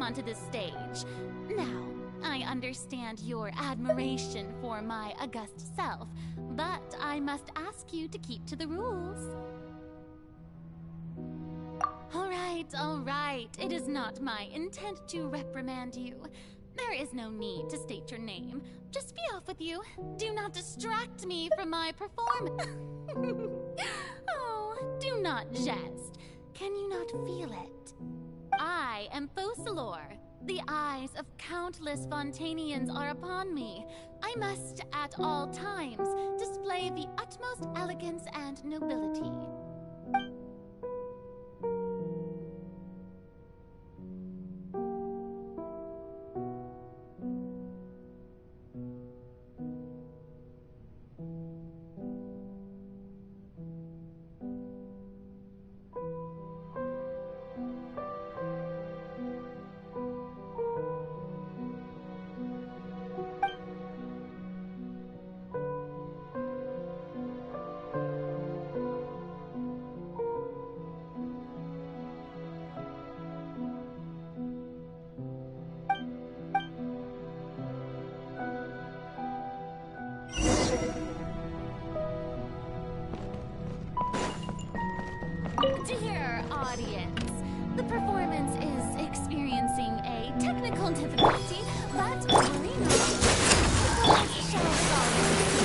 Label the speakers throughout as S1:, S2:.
S1: onto this stage. Now, I understand your admiration for my august self, but I must ask you to keep to the rules. All right. It is not my intent to reprimand you. There is no need to state your name. Just be off with you. Do not distract me from my performance. Oh, do not jest. Can you not feel it? I am Focalor. The eyes of countless Fontanians are upon me. I must, at all times, display the utmost elegance and nobility. Dear audience, the performance is experiencing a technical difficulty, but worry not. The gods shall solve it.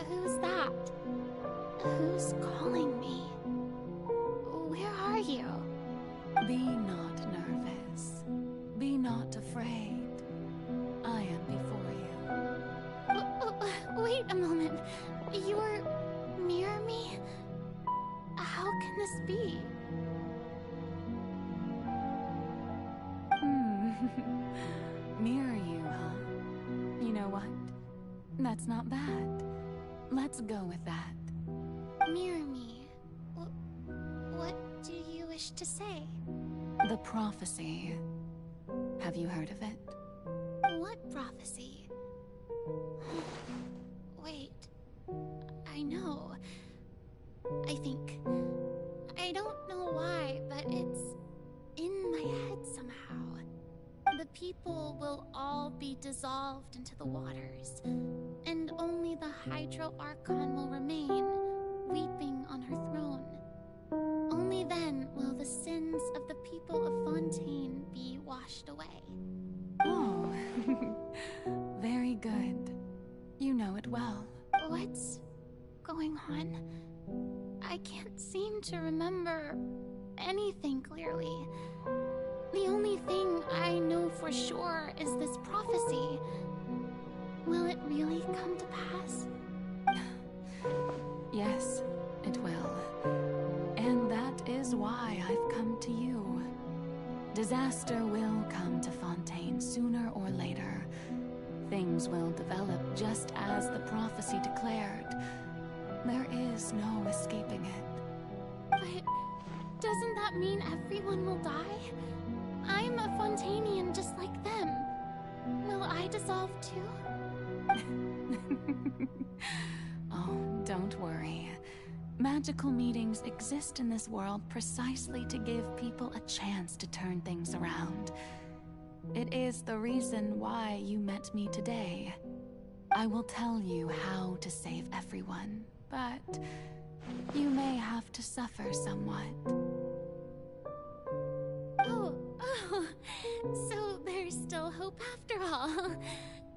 S1: Who's that? Who's calling me? Where are you?
S2: Be not nervous. Be not afraid. I am before you.
S1: Wait a moment. You're near me? How can this be?
S2: Mirror you, huh? You know what? That's not bad. Let's go with that.
S1: Mirror me? What do you wish to say?
S2: The prophecy. Have you heard of it?
S1: What prophecy? Wait. I know. I think. I don't know why, but it's in my head somehow. The people will all be dissolved into the waters, and only the Hydro Archon will remain, weeping on her throne. Only then will the sins of the people of Fontaine be washed away.
S2: Oh, very good. You know it well.
S1: What's going on? I can't seem to remember anything clearly. The only thing I know for sure is this prophecy. Will it really come to pass?
S2: Yes, it will. And that is why I've come to you. Disaster will come to Fontaine sooner or later. Things will develop just as the prophecy declared. There is no escaping it.
S1: But doesn't that mean everyone will die? I'm a Fontainian just like them. Will I dissolve too?
S2: Oh, don't worry. Magical meetings exist in this world precisely to give people a chance to turn things around. It is the reason why you met me today. I will tell you how to save everyone, but you may have to suffer somewhat.
S1: Oh, so there's still hope after all.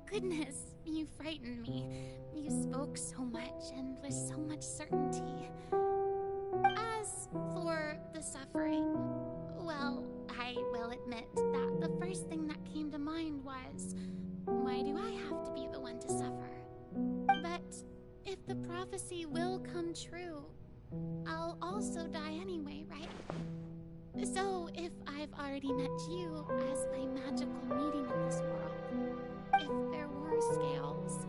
S1: Goodness, you frightened me. You spoke so much and with so much certainty. As for the suffering, well, I will admit that the first thing that came to mind was, why do I have to be the one to suffer? But if the prophecy will come true, I'll also die anyway, right? So if I've already met you as my magical meeting in this world, if there were scales,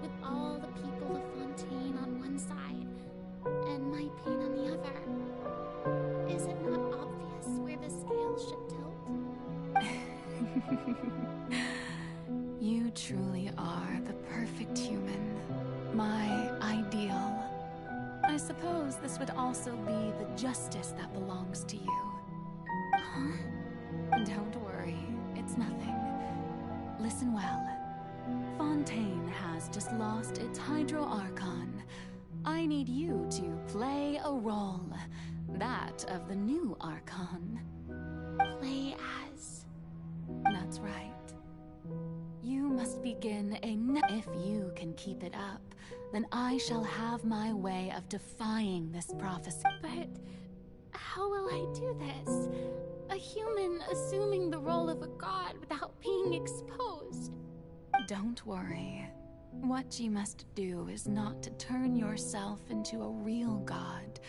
S1: with all the people of Fontaine on one side, and my pain on the other, is it not obvious where the scales should tilt?
S2: You truly are the perfect human. My ideal. I suppose this would also be the justice that belongs to you.
S1: Huh?
S2: Don't worry, it's nothing. Listen well. Fontaine has just lost its Hydro Archon. I need you to play a role. That of the new Archon.
S1: Play as...
S2: That's right. You must begin if you can keep it up, then I shall have my way of defying this prophecy.
S1: But how will I do this? A human assuming the role of a god without being exposed.
S2: Don't worry. What you must do is not to turn yourself into a real god.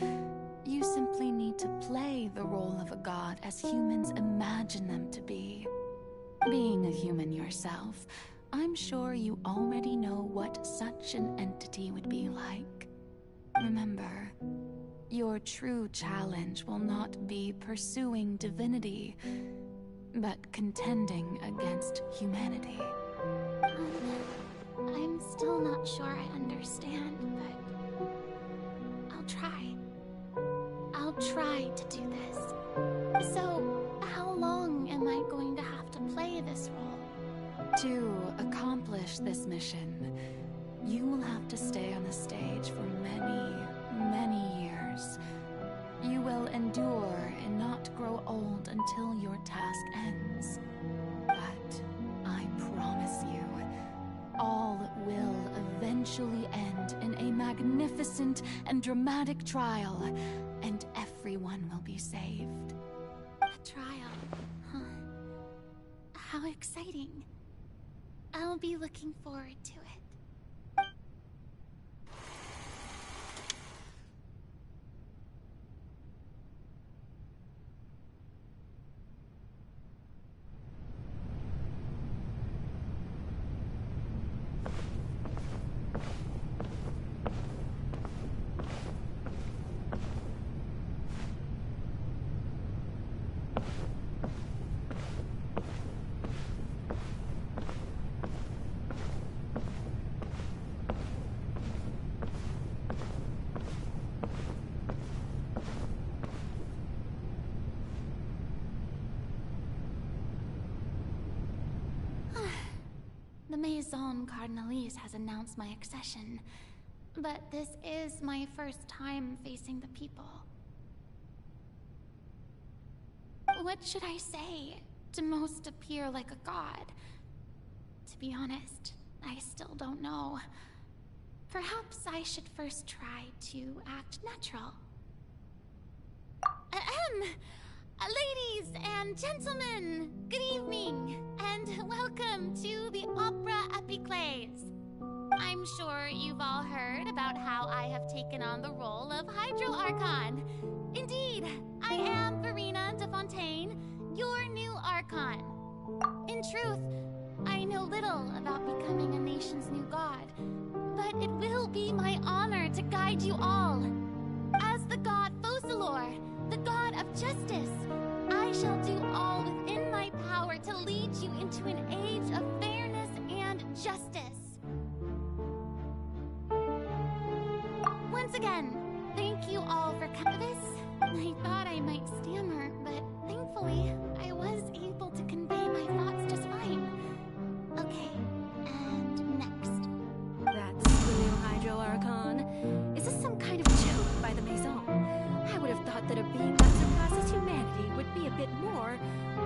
S2: You simply need to play the role of a god as humans imagine them to be. Being a human yourself, I'm sure you already know what such an entity would be like. Remember, your true challenge will not be pursuing divinity, but contending against humanity.
S1: I'm still not sure I understand, but I'll try. I'll try to do this. So, how long am I going to have to play this role?
S2: To accomplish this mission, you will have to stay on the stage for many, many years. You will endure and not grow old until your task ends. But I promise you, all will eventually end in a magnificent and dramatic trial, and everyone will be saved.
S1: A trial, huh? How exciting. I'll be looking forward to it. The Maison Cardinalise has announced my accession, but this is my first time facing the people. What should I say to most appear like a god? To be honest, I still don't know. Perhaps I should first try to act natural. Ladies and gentlemen, good evening, and welcome to the Opera Epiclese. I'm sure you've all heard about how I have taken on the role of Hydro Archon. Indeed, I am Verena de Fontaine, your new Archon. In truth, I know little about becoming a nation's new god, but it will be my honor to guide you all. As the god Focalor, the god of justice, I shall do all within my power to lead you into an age of fairness and justice. Once again, thank you all for coming. I thought I might stammer, but thankfully, I was able to convey my thoughts just fine. Okay, and next.
S3: That's the new Hydro Archon. Is this some kind of joke by the Maison? I would have thought that a being that surpasses humanity would be a bit more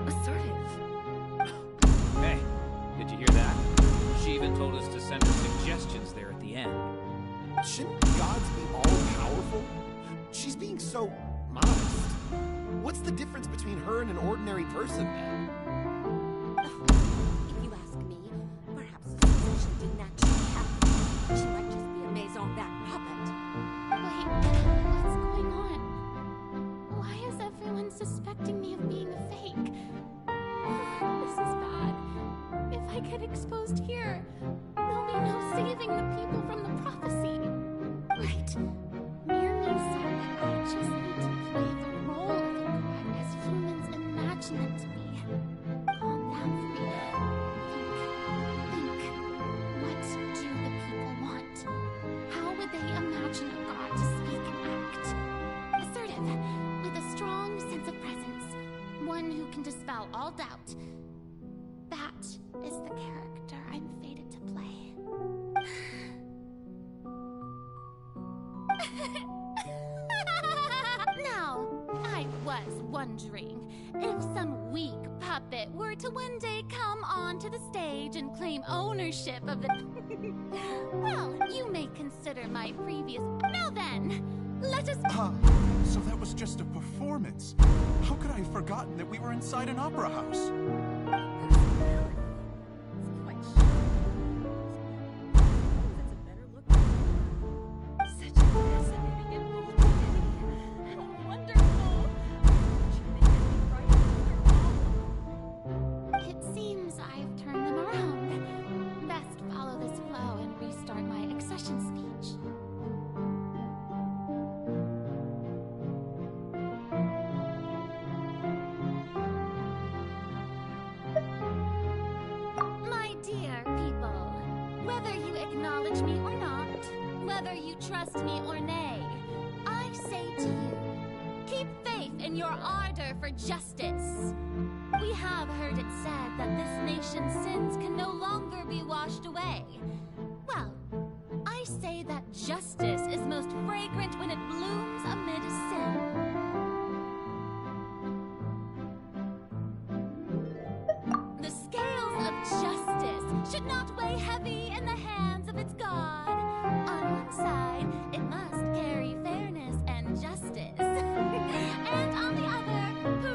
S3: assertive.
S4: Hey, did you hear that? She even told us to send her suggestions there at the end.
S5: Shouldn't gods be all-powerful? She's being so modest. What's the difference between her and an ordinary person, then?
S3: If you ask me, perhaps the sensation didn't actually happen. She might just be a Maison back puppet.
S1: Wait, what's going on? Why is everyone suspecting me of being a fake? This is bad. If I get exposed here, there'll be no saving the people from the prophecy. Right. Merely said that I just need to play the role of a god as humans imagine it to be. Calm down, Frida. Think. What do the people want? How would they imagine a god to speak and act? Assertive, with a strong sense of presence. One who can dispel all doubt. That is the character I'm fated to play. Now, I was wondering if some weak puppet were to one day come onto the stage and claim ownership of the... Well, you may consider my previous... Now then, let us...
S6: So that was just a performance. How could I have forgotten that we were inside an opera house?
S1: trust me or nay, I say to you, keep faith in your ardor for justice. We have heard it said that this nation's sins can no longer be washed away. Well, I say that justice is most fragrant when it blooms amid sin. The scales of justice should not weigh heavy in the hands of its God. On one side, it must carry fairness and justice. And on the other,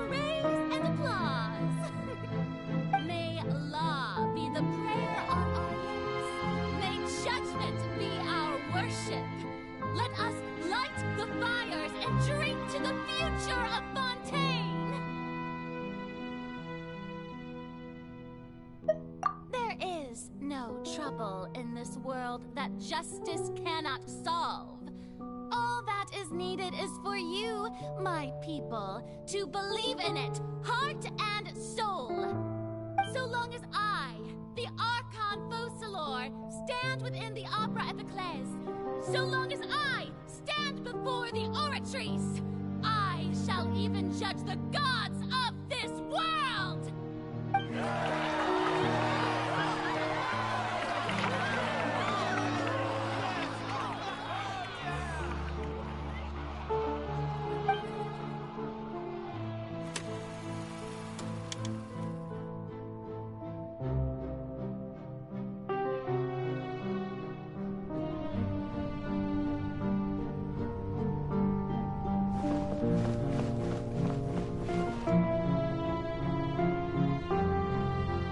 S1: praise and applause. May law be the prayer on our lips. May judgment be our worship. Let us light the fires and drink to the future of Fontaine. There is no trouble in this world that justice cannot solve. All that is needed is for you, my people, to believe in it, heart and soul. So long as I, the Archon Focalor, stand within the Opera Epiclese, so long as I stand before the Oratrice, I shall even judge the gods of this world!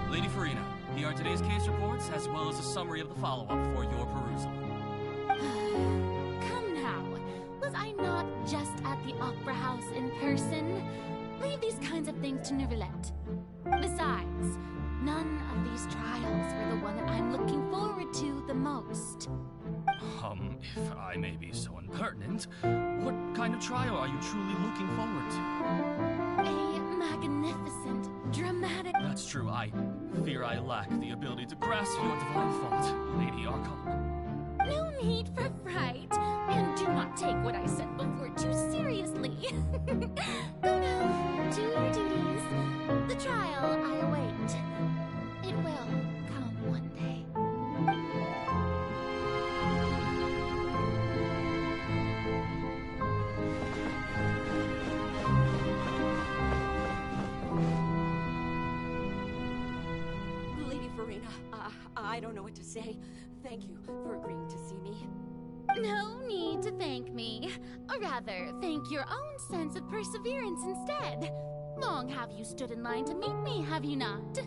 S7: Lady Farina, here are today's case reports, as well as a summary of the follow-up for your perusal.
S1: Come now, was I not just at the Opera House in person? Leave these kinds of things to Neuvillette. Besides, none of these trials were the one that I'm looking forward to the most.
S7: If I may be so impertinent, what kind of trial are you truly looking forward to?
S1: A magnificent, dramatic...
S7: That's true, I fear I lack the ability to grasp your divine thought, Lady Archon.
S1: No need for fright, and do not take what I said before too seriously. Go now, to your duties. The trial I await. It will come one day.
S3: Lady Farina, I don't know what to say. Thank you for agreeing to see me.
S1: No need to thank me. Or rather, thank your own sense of perseverance instead. Long have you stood in line to meet me, have you not?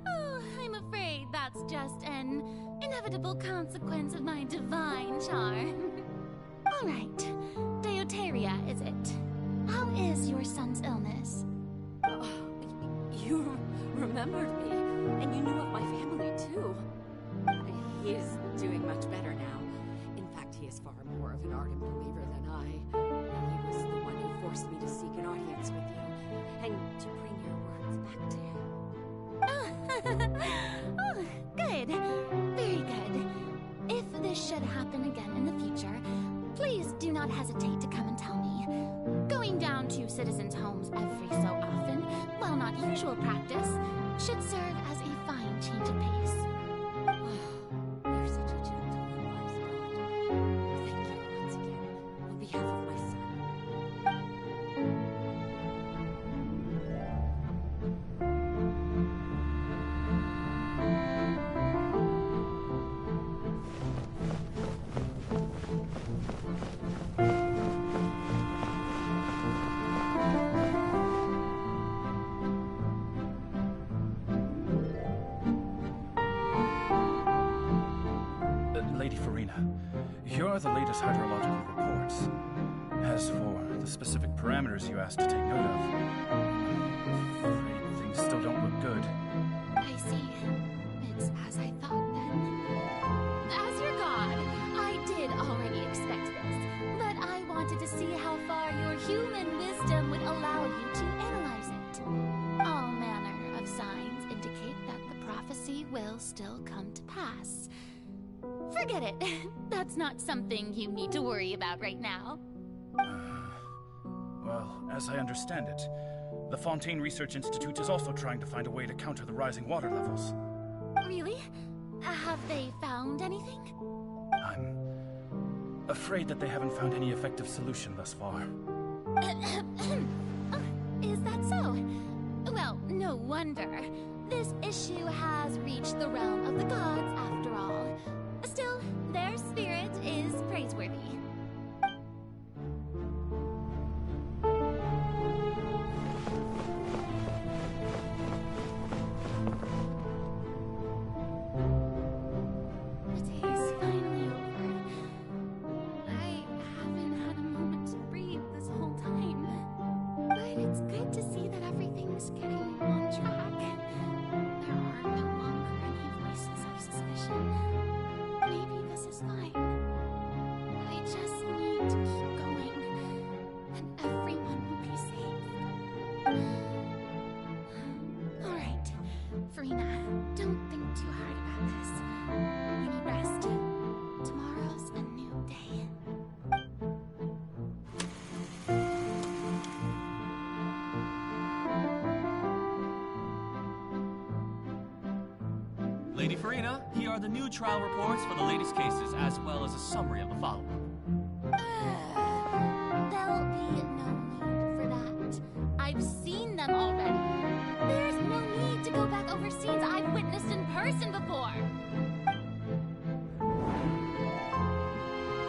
S1: Oh, I'm afraid that's just an inevitable consequence of my divine charm. All right, Deoteria, is it? How is your son's illness?
S3: You remembered me, and you knew of my family, too. He is doing much better now. In fact, he is far more of an ardent believer than I. He was the one who forced me to seek an audience with you, and to bring your words back to him.
S1: Oh, good. Very good. If this should happen again in the future, please do not hesitate to come and tell me. Going down to citizens' homes every so often, while not usual practice, should serve as a fine change of pace.
S3: You're such a gentle and wise God. Thank you once again, on behalf of my son.
S8: Lady Farina, here are the latest hydrological reports. As for the specific parameters you asked to take note of, I'm afraid things still don't look good.
S1: I see. It's as I thought then. As your god, I did already expect this, but I wanted to see how far your human wisdom would allow you to analyze it. All manner of signs indicate that the prophecy will still come to pass. For Forget it. That's not something you need to worry about right now.
S8: Well, as I understand it, the Fontaine Research Institute is also trying to find a way to counter the rising water levels.
S1: Really? Have they found anything?
S8: I'm afraid that they haven't found any effective solution thus far.
S1: Is that so? Well, no wonder. This issue has reached the realm of the gods after all. Still, their spirit is praiseworthy.
S7: Lady Farina, here are the new trial reports for the latest cases, as well as a summary of the follow-up.
S1: There'll be no need for that. I've seen them already. There's no need to go back over scenes I've witnessed in person before.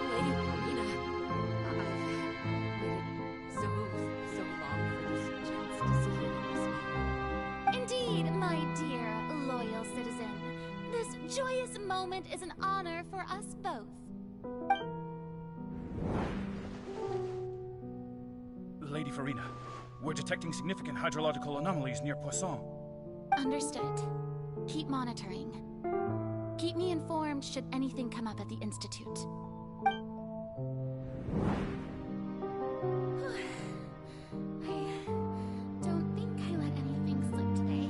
S3: Lady Farina, I've waited so long for this chance to see you in this manner.
S1: Indeed, my dear, loyal citizen. This joyous moment is an honor for us both.
S8: Lady Farina, we're detecting significant hydrological anomalies near Poisson.
S2: Understood. Keep monitoring. Keep me informed should anything come up at the Institute.
S1: I don't think I let anything slip today.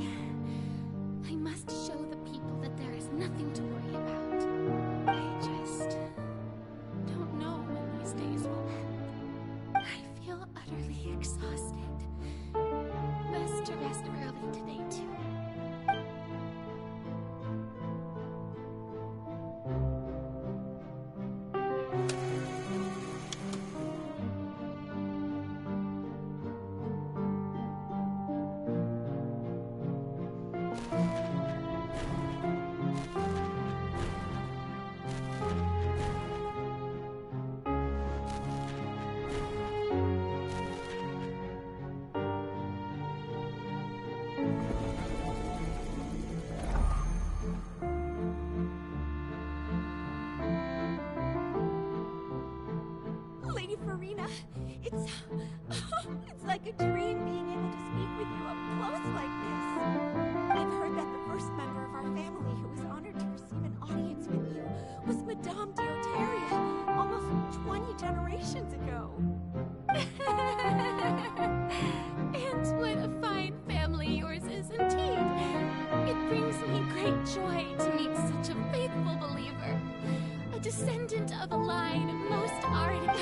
S1: I must show the people that there is nothing to worry about. I just don't know when these days will end. I feel utterly exhausted. Best to rest early today, too.
S3: Lady Farina, it's like a dream being able to speak with you up close like this. I've heard that the first member of our family who was honored to receive an audience with you was Madame Deoteria, almost 20 generations ago.
S1: And what a fine family yours is indeed. It brings me great joy to meet such a faithful believer. A descendant of a line most ardent.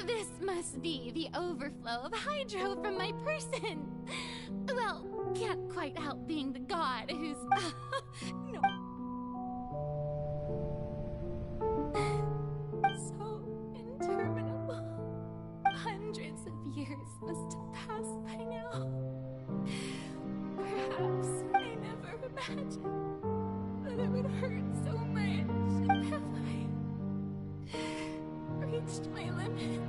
S1: This must be the overflow of hydro from my person. Well, can't quite help being the god who's...
S3: No.
S1: So interminable. Hundreds of years must have passed by now. Perhaps I never imagined that it would hurt so much. Have I reached my limit?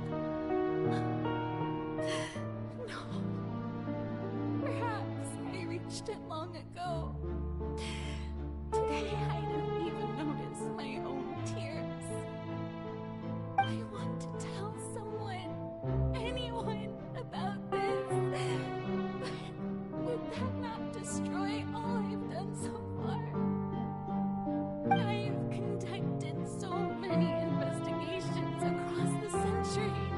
S1: No. Perhaps I reached it long ago. Today I don't even notice my own tears. I want to tell someone, anyone, about this. But would that not destroy all I've done so far? I've conducted so many investigations across the centuries.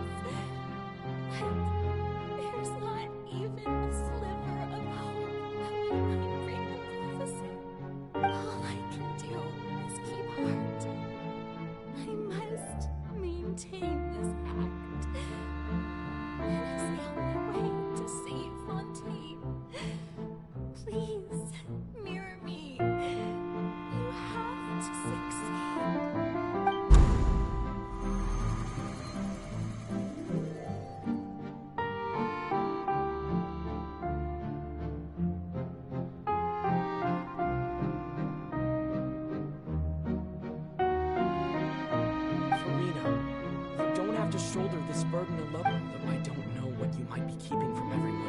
S9: could be keeping from everyone.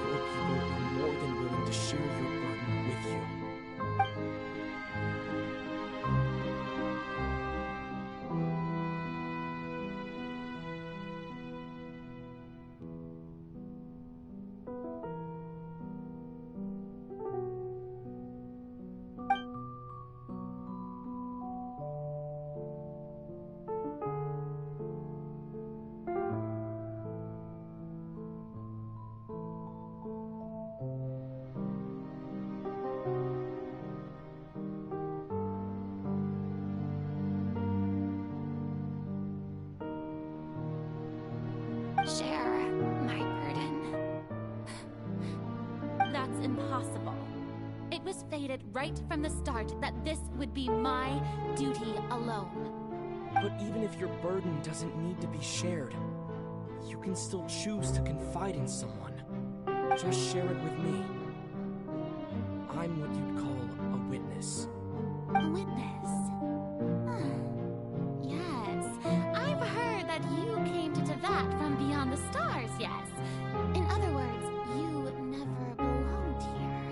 S9: Your people are more than willing to share your burden with you.
S1: Share my burden. That's impossible. It was fated right from the start that this would be my duty alone.
S9: But even if your burden doesn't need to be shared, you can still choose to confide in someone. Just share it with me. I'm what you'd call a witness.
S1: A witness? Yes, I've heard that you came to Tevat from beyond the stars, yes. In other words, you never belonged here.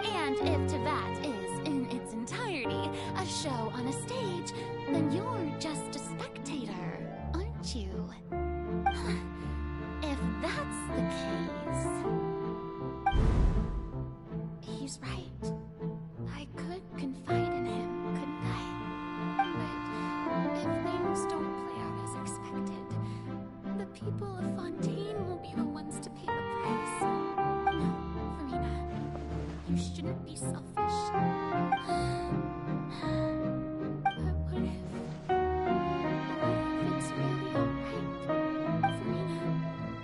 S1: And if Tevat is, in its entirety, a show on a stage, then you're just a spectator, aren't you? If that's the case... He's right. I could confide in him, couldn't I? But if things don't play out as expected, the people of Fontaine will be the ones to pay the price. No, Farina, you shouldn't be selfish. But what if it's really alright? Farina,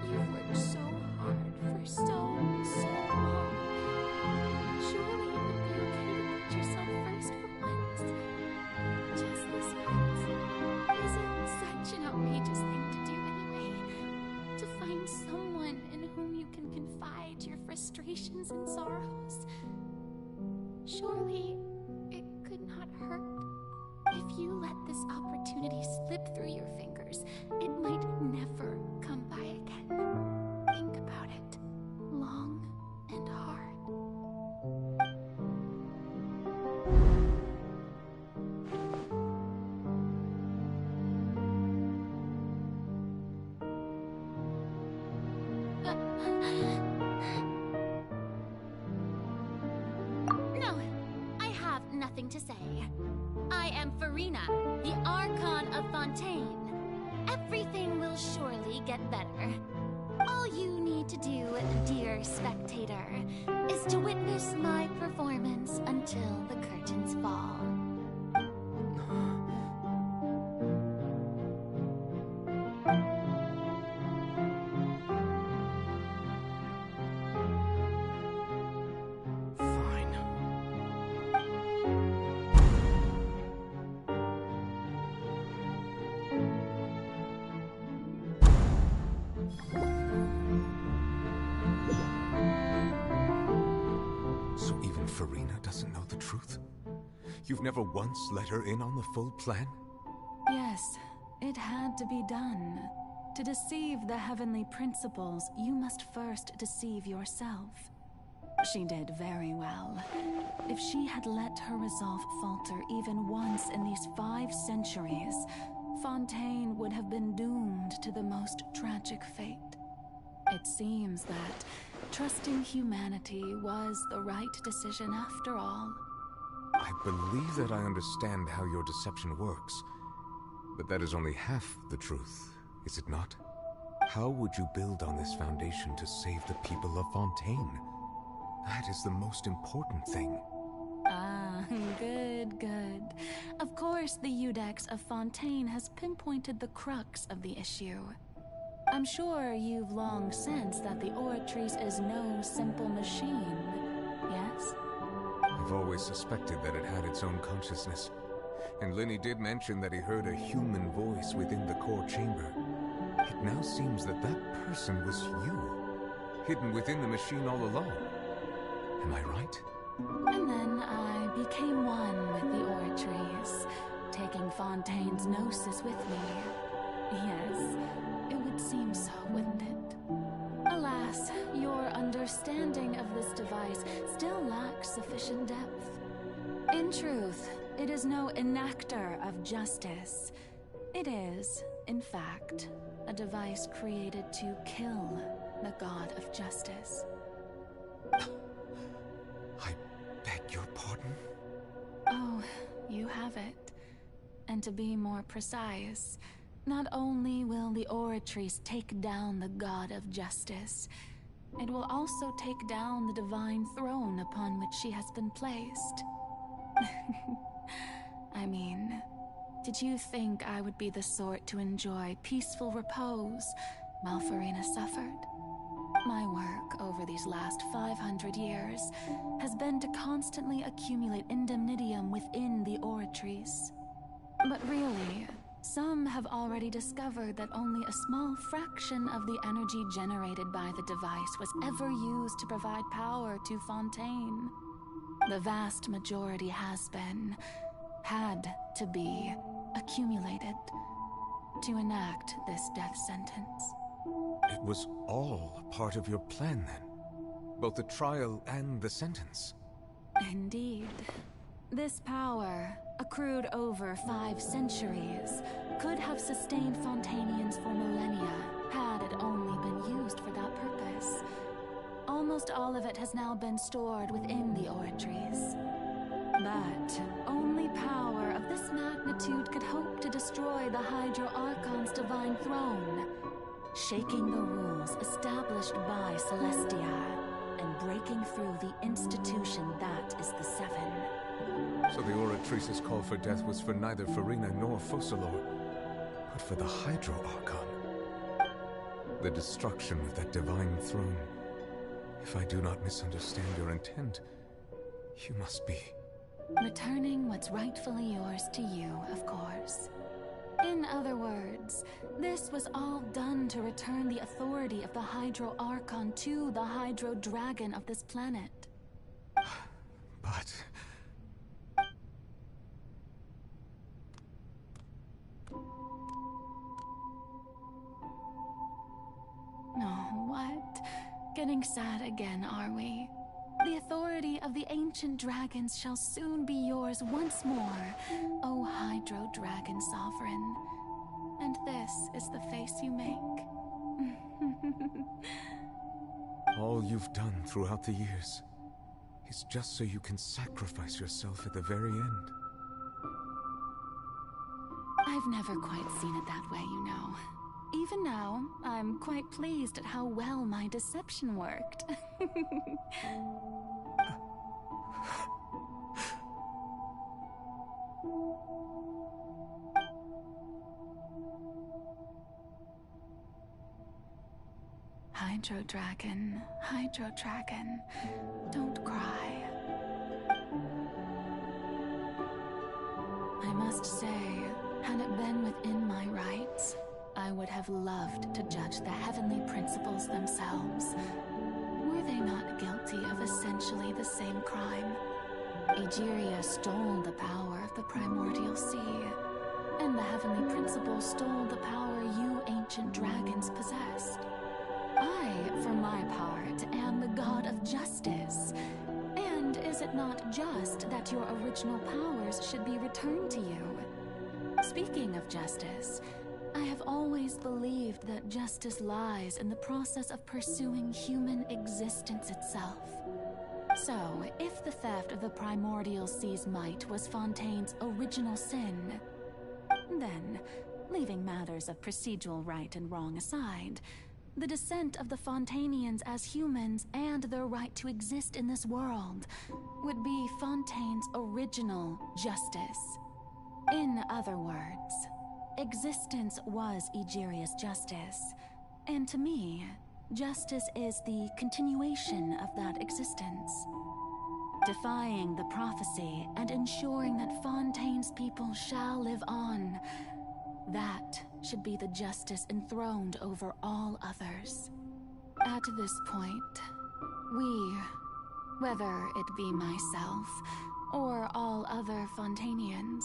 S1: you've worked so hard for so long. Surely it would be okay to put yourself first for once. Just this once. Is it such an outrageous thing to do anyway? To find someone in whom you can confide your frustrations and sorrows? Surely it could not hurt. If you let this opportunity slip through your fingers, it might never come by again. Think about it long and hard. No, I have nothing to say. I am Farina, the Archon of Fontaine. Everything will surely get better. All you need to do, dear spectator, is to witness my performance until the curtains fall.
S9: Fine.
S10: So even Farina doesn't know the truth? You've never once let her in on the full plan?
S2: Yes, it had to be done. To deceive the heavenly principles, you must first deceive yourself. She did very well. If she had let her resolve falter even once in these 5 centuries, Fontaine would have been doomed to the most tragic fate. It seems that trusting humanity was the right decision after all.
S10: I believe that I understand how your deception works. But that is only half the truth, is it not? How would you build on this foundation to save the people of Fontaine? That is the most important thing.
S2: Ah, good, good. Of course, the Eudex of Fontaine has pinpointed the crux of the issue. I'm sure you've long sensed that the Oratrice is no simple machine, yes?
S10: I've always suspected that it had its own consciousness. And Lenny did mention that he heard a human voice within the core chamber. It now seems that that person was you, hidden within the machine all along. Am I right?
S2: And then I became one with the Oratrice, taking Fontaine's gnosis with me. Yes, it would seem so, wouldn't it? Alas, your understanding of this device still lacks sufficient depth. In truth, it is no enactor of justice. It is, in fact, a device created to kill the god of justice.
S10: I beg your pardon?
S2: Oh, you have it. And to be more precise, not only will the Oratrice take down the god of justice, it will also take down the divine throne upon which she has been placed. I mean, did you think I would be the sort to enjoy peaceful repose while Farina suffered? My work over these last 500 years has been to constantly accumulate indemnitium within the Oratrice. But really, some have already discovered that only a small fraction of the energy generated by the device was ever used to provide power to Fontaine. The vast majority had to be accumulated to enact this death sentence.
S10: It was all part of your plan, then? Both the trial and the sentence?
S2: Indeed. This power, accrued over 5 centuries, could have sustained Fontainians for millennia had it only been used for that purpose. Almost all of it has now been stored within the Oratrice. But only power of this magnitude could hope to destroy the Hydro Archon's divine throne, shaking the rules established by Celestia and breaking through the institution that is the Seven.
S10: So the Oratrice's call for death was for neither Farina nor Focalor, but for the Hydro Archon. The destruction of that divine throne. If I do not misunderstand your intent, you must be...
S2: Returning what's rightfully yours to you, of course. In other words, this was all done to return the authority of the Hydro Archon to the Hydro Dragon of this planet.
S10: But...
S2: Oh, what? Getting sad again, are we? The authority of the ancient dragons shall soon be yours once more, O Hydro Dragon Sovereign. And this is the face you make.
S10: all you've done throughout the years is just so you can sacrifice yourself at the very end.
S2: I've never quite seen it that way, you know. Even now, I'm quite pleased at how well my deception worked. Hydro Dragon, don't cry. I must say, had it been within my rights, I would have loved to judge the heavenly principles themselves. Were they not guilty of essentially the same crime? Egeria stole the power of the primordial sea, and the heavenly principles stole the power you ancient dragons possessed. I, for my part, am the god of justice. And is it not just that your original powers should be returned to you? Speaking of justice, I have always believed that justice lies in the process of pursuing human existence itself. So, if the theft of the primordial sea's might was Fontaine's original sin, then, leaving matters of procedural right and wrong aside, the descent of the Fontainians as humans and their right to exist in this world would be Fontaine's original justice. In other words, existence was Egeria's justice, and to me, justice is the continuation of that existence. Defying the prophecy and ensuring that Fontaine's people shall live on, that should be the justice enthroned over all others. At this point, we, whether it be myself or all other Fontainians,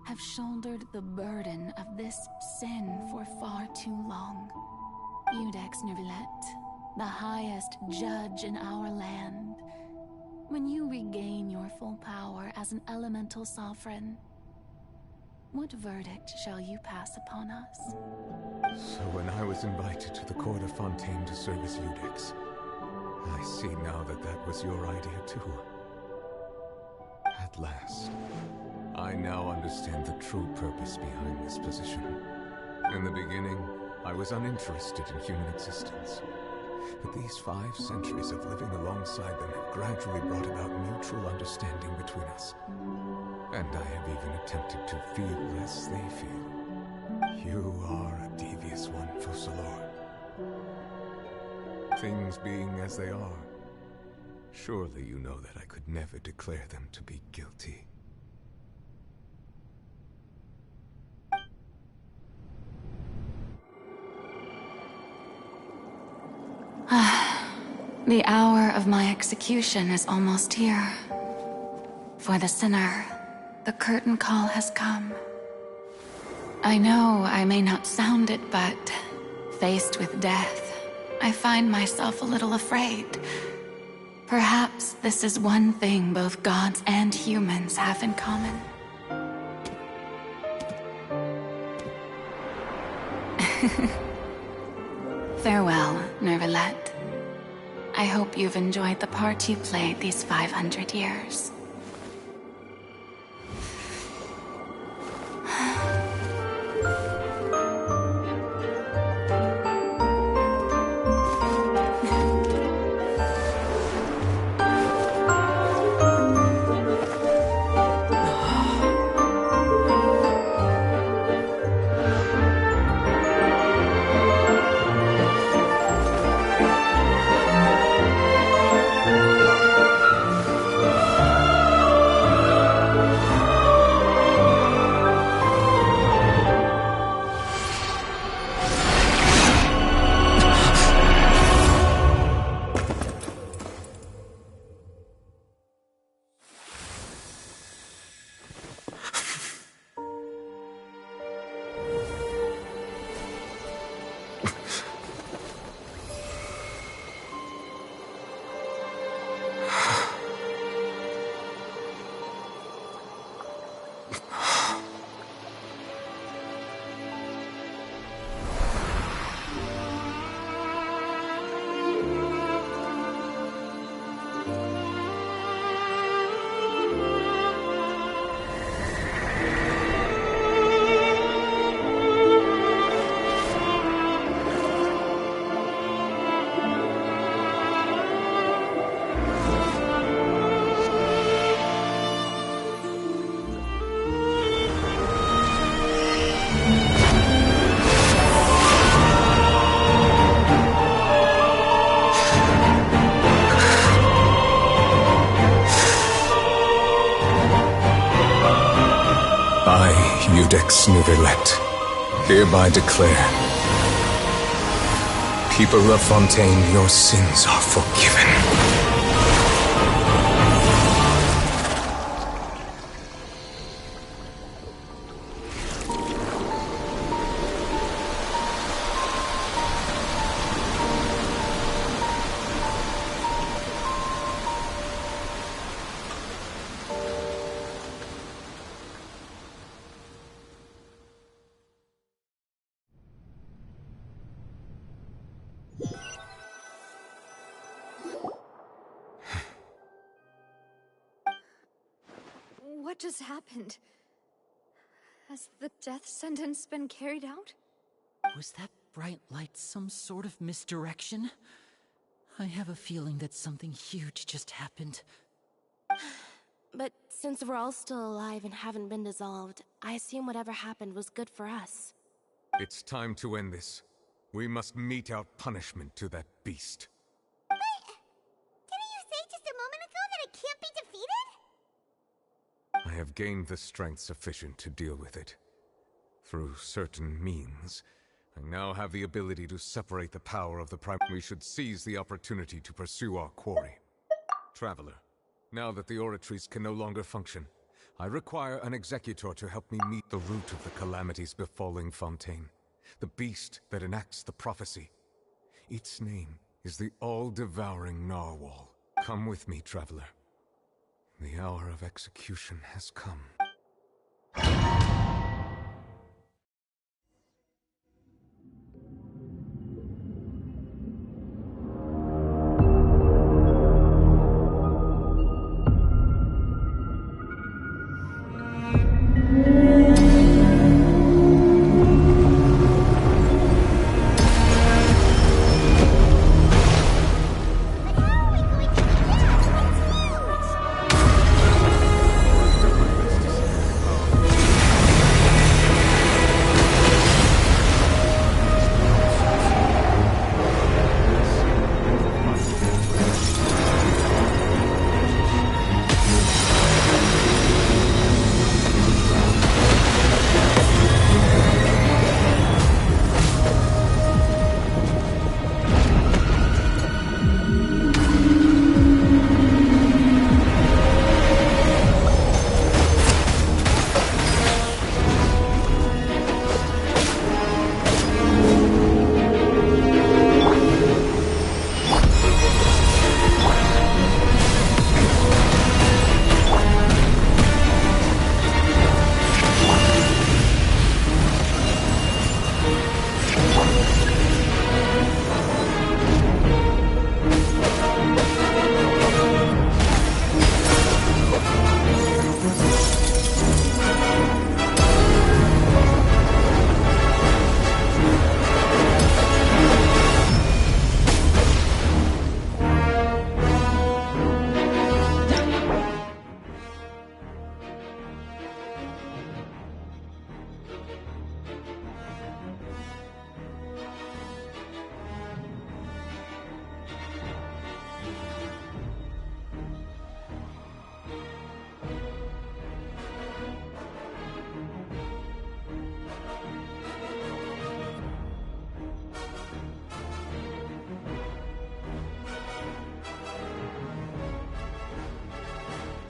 S2: have shouldered the burden of this sin for far too long. Iudex Nervillet, the highest judge in our land. When you regain your full power as an elemental sovereign, what verdict shall you pass upon us?
S10: So when I was invited to the court of Fontaine to serve as Eudex, I see now that that was your idea too. At last, I now understand the true purpose behind this position. In the beginning, I was uninterested in human existence. But these 5 centuries of living alongside them have gradually brought about mutual understanding between us. And I have even attempted to feel as they feel. You are a devious one, Focalors. Things being as they are, surely you know that I could never declare them to be guilty.
S2: The hour of my execution is almost here. For the sinner, the curtain call has come. I know I may not sound it, but faced with death, I find myself a little afraid. Perhaps this is one thing both gods and humans have in common. Farewell, Nervalette. I hope you've enjoyed the part you played these 500 years.
S10: Eudex Nervalette, hereby declare, people of Fontaine, your sins are forgiven.
S3: What just happened? Has the death sentence been carried out?
S11: Was that bright light some sort of misdirection? I have a feeling that something huge just happened.
S12: But since we're all still alive and haven't been dissolved, I assume whatever happened was good for us.
S10: It's time to end this. We must mete out punishment to that beast.
S13: But didn't you say just a moment ago that it can't be defeated?
S10: I have gained the strength sufficient to deal with it. Through certain means, I now have the ability to separate the power of the Prime. We should seize the opportunity to pursue our quarry. Traveler, now that the oratories can no longer function, I require an executor to help me meet the root of the calamities befalling Fontaine. The beast that enacts the prophecy. Its name is the all-devouring narwhal. Come with me, traveler. The hour of execution has come.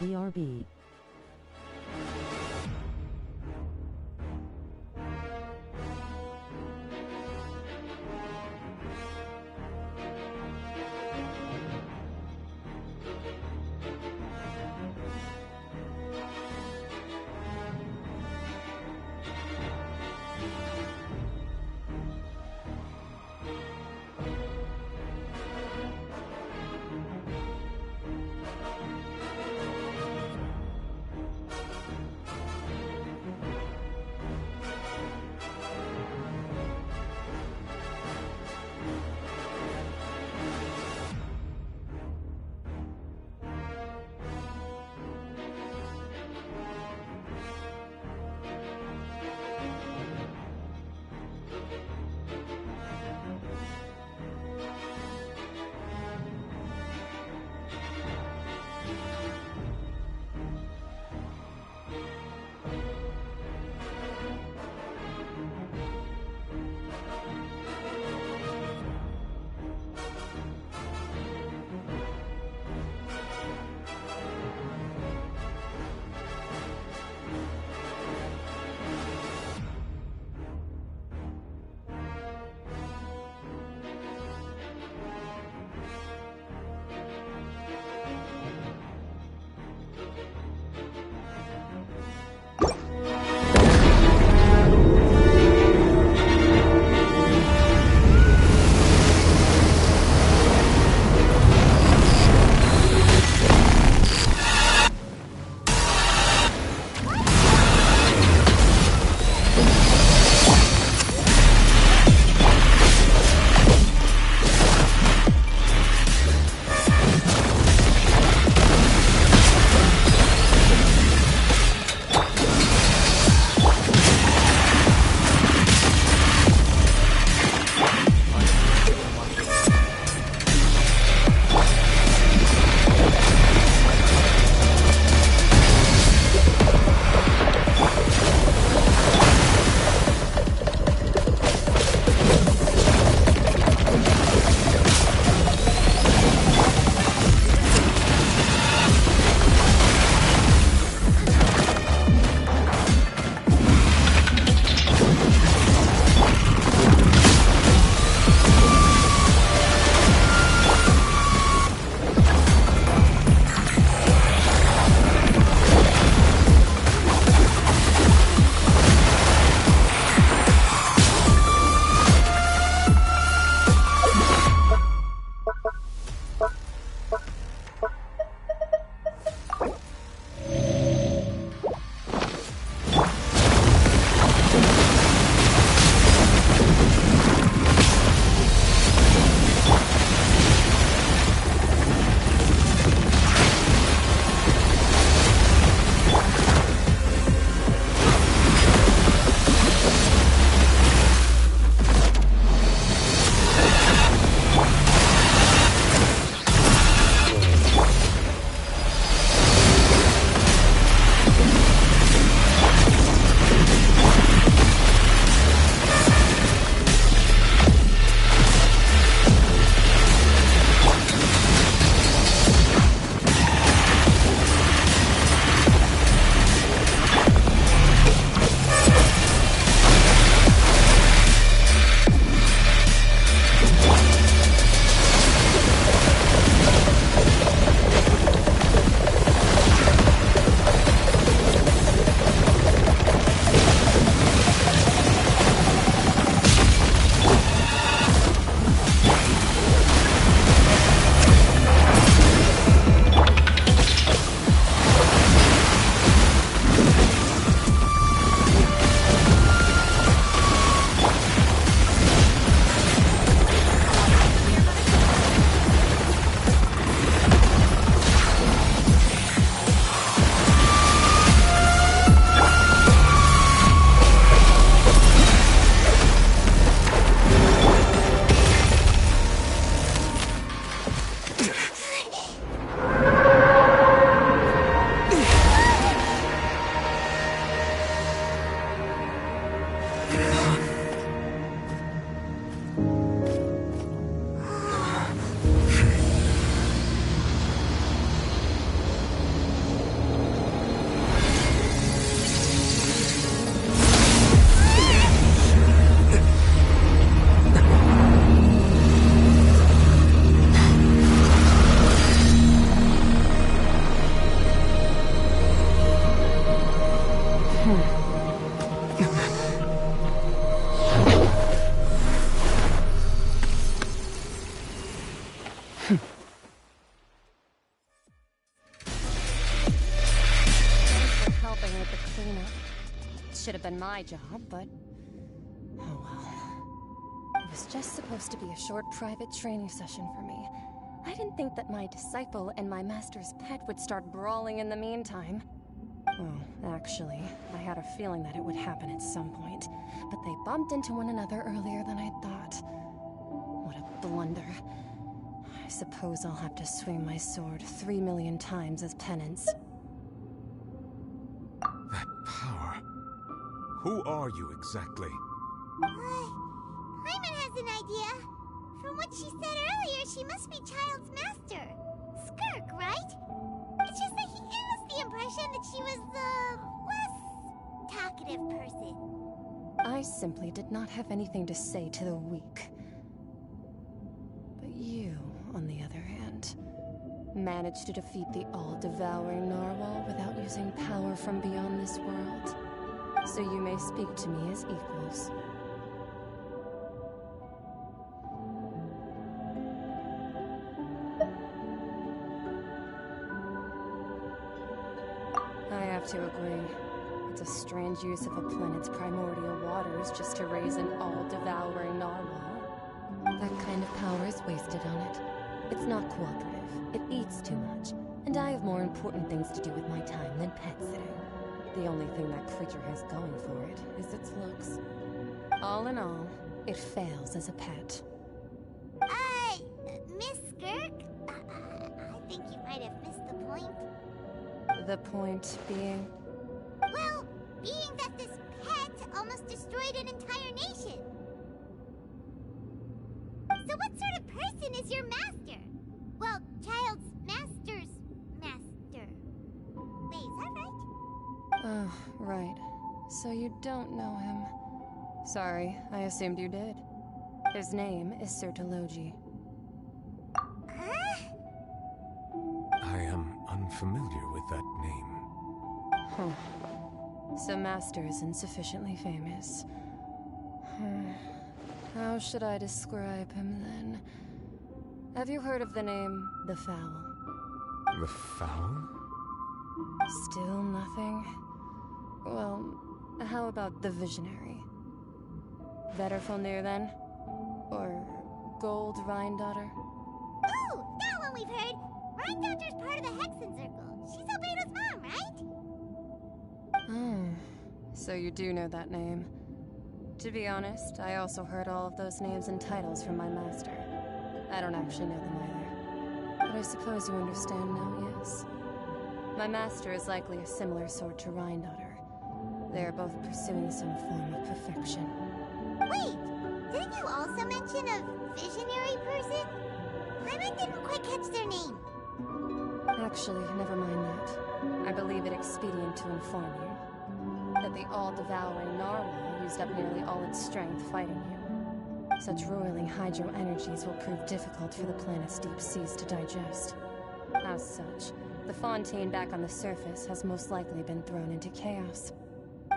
S14: BRB.
S15: For helping with the cleanup. Should have been my job, but oh well. It was just supposed to be a short private training session for me. I didn't think that my disciple and my master's pet would start brawling in the meantime. Well, actually, I had a feeling that it would happen at some point, but they bumped into one another earlier than I thought. What a blunder. I suppose I'll have to swing my sword 3 million times as penance.
S10: That power. Who are you exactly?
S13: Paimon has an idea. From what she said earlier, she must be Child's master. Skirk, right? It's just that he gave us the impression that she was the less talkative person.
S15: I simply did not have anything to say to the weak. But you, on the other hand, managed to defeat the all-devouring narwhal without using power from beyond this world. So you may speak to me as equals. I have to agree. It's a strange use of a planet's primordial waters just to raise an all-devouring narwhal. That kind of power is wasted on it. It's not cooperative. It eats too much. And I have more important things to do with my time than pet sitting. The only thing that creature has going for it is its looks. All in all, it fails as a pet.
S13: Miss Skirk? I think you might have missed the point.
S15: The point being?
S13: Well, being that this pet almost destroyed an entire nation. So what sort of person is your master? Well, Child's master's master. Wait, is that right?
S15: Oh, right. So you don't know him. Sorry, I assumed you did. His name is Sir Delogi.
S13: Huh?
S10: I am unfamiliar with that name.
S15: Huh. So Master isn't sufficiently famous. How should I describe him then? Have you heard of the name The Fowl?
S10: The Fowl?
S15: Still nothing? Well, how about the Visionary? Better Folnir then? Or Gold Rhine-Daughter?
S13: Ooh, that one we've heard. Rhine-Daughter's part of the Hexen Circle. She's Albedo's mom, right?
S15: Oh, so you do know that name. To be honest, I also heard all of those names and titles from my master. I don't actually know them either. But I suppose you understand now, yes? My master is likely a similar sort to Rhine-Daughter. They are both pursuing some form of perfection.
S13: Wait, didn't you also mention a visionary person? Paimon didn't quite catch their name.
S15: Actually, never mind that. I believe it expedient to inform you that the all-devouring narwhal used up nearly all its strength fighting you. Such roiling hydro energies will prove difficult for the planet's deep seas to digest. As such, the Fontaine back on the surface has most likely been thrown into chaos.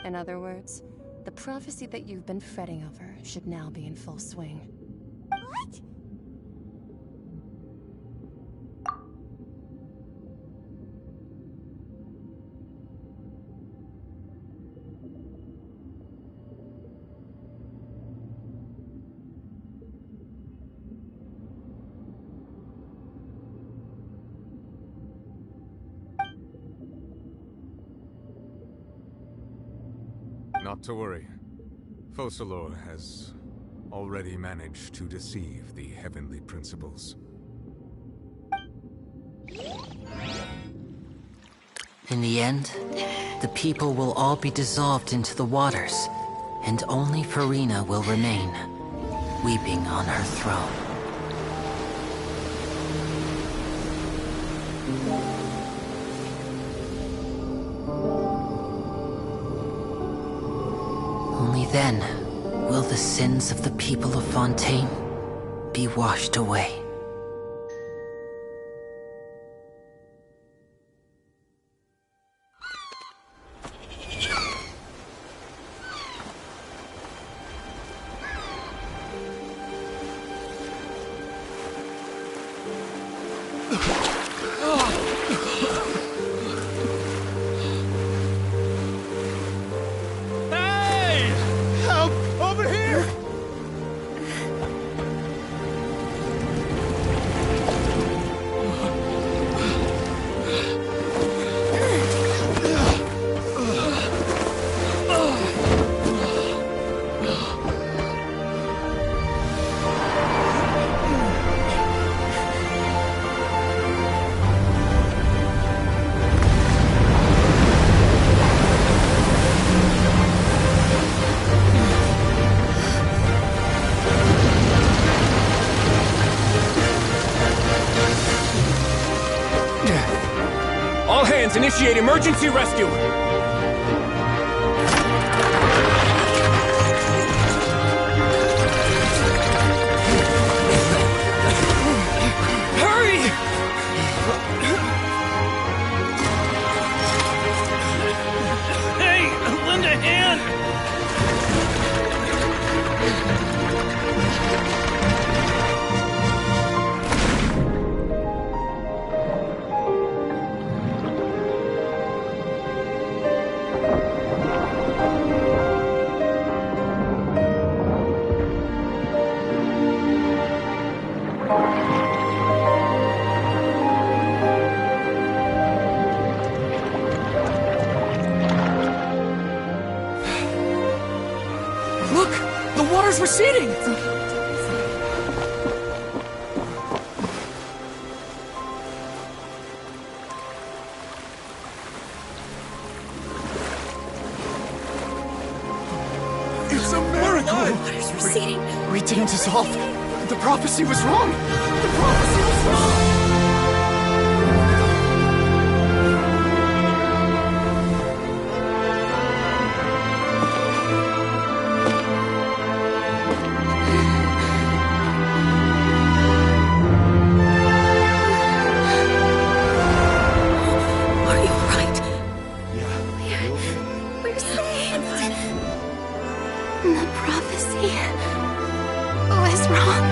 S15: In other words, the prophecy that you've been fretting over should now be in full swing.
S13: What?
S10: Not to worry. Focalor has already managed to deceive the heavenly principles.
S11: In the end, the people will all be dissolved into the waters, and only Farina will remain, weeping on her throne. Only then will the sins of the people of Fontaine be washed away.
S9: Guardians initiate emergency rescue! Hurry!
S7: Hey, lend a hand!
S9: Look! The water's receding!
S5: It's a miracle!
S12: Water's receding.
S5: We didn't dissolve. The prophecy was wrong! The prophecy was wrong!
S12: Are you right?
S5: Yeah.
S12: We're saved. The prophecy was wrong.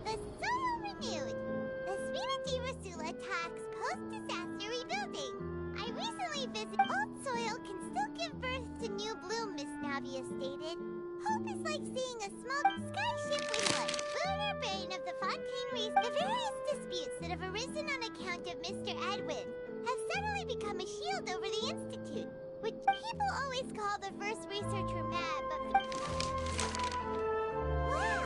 S13: The soil renewed. The Sweetity Rasula talks post-disaster rebuilding. I recently visited. Old soil can still give birth to new bloom, Miss Navia stated. Hope is like seeing a small skyship with one. Lunar brain of the Fontaine race. The various disputes that have arisen on account of Mr. Edwin have suddenly become a shield over the Institute, which people always call the first researcher mad, but... Wow!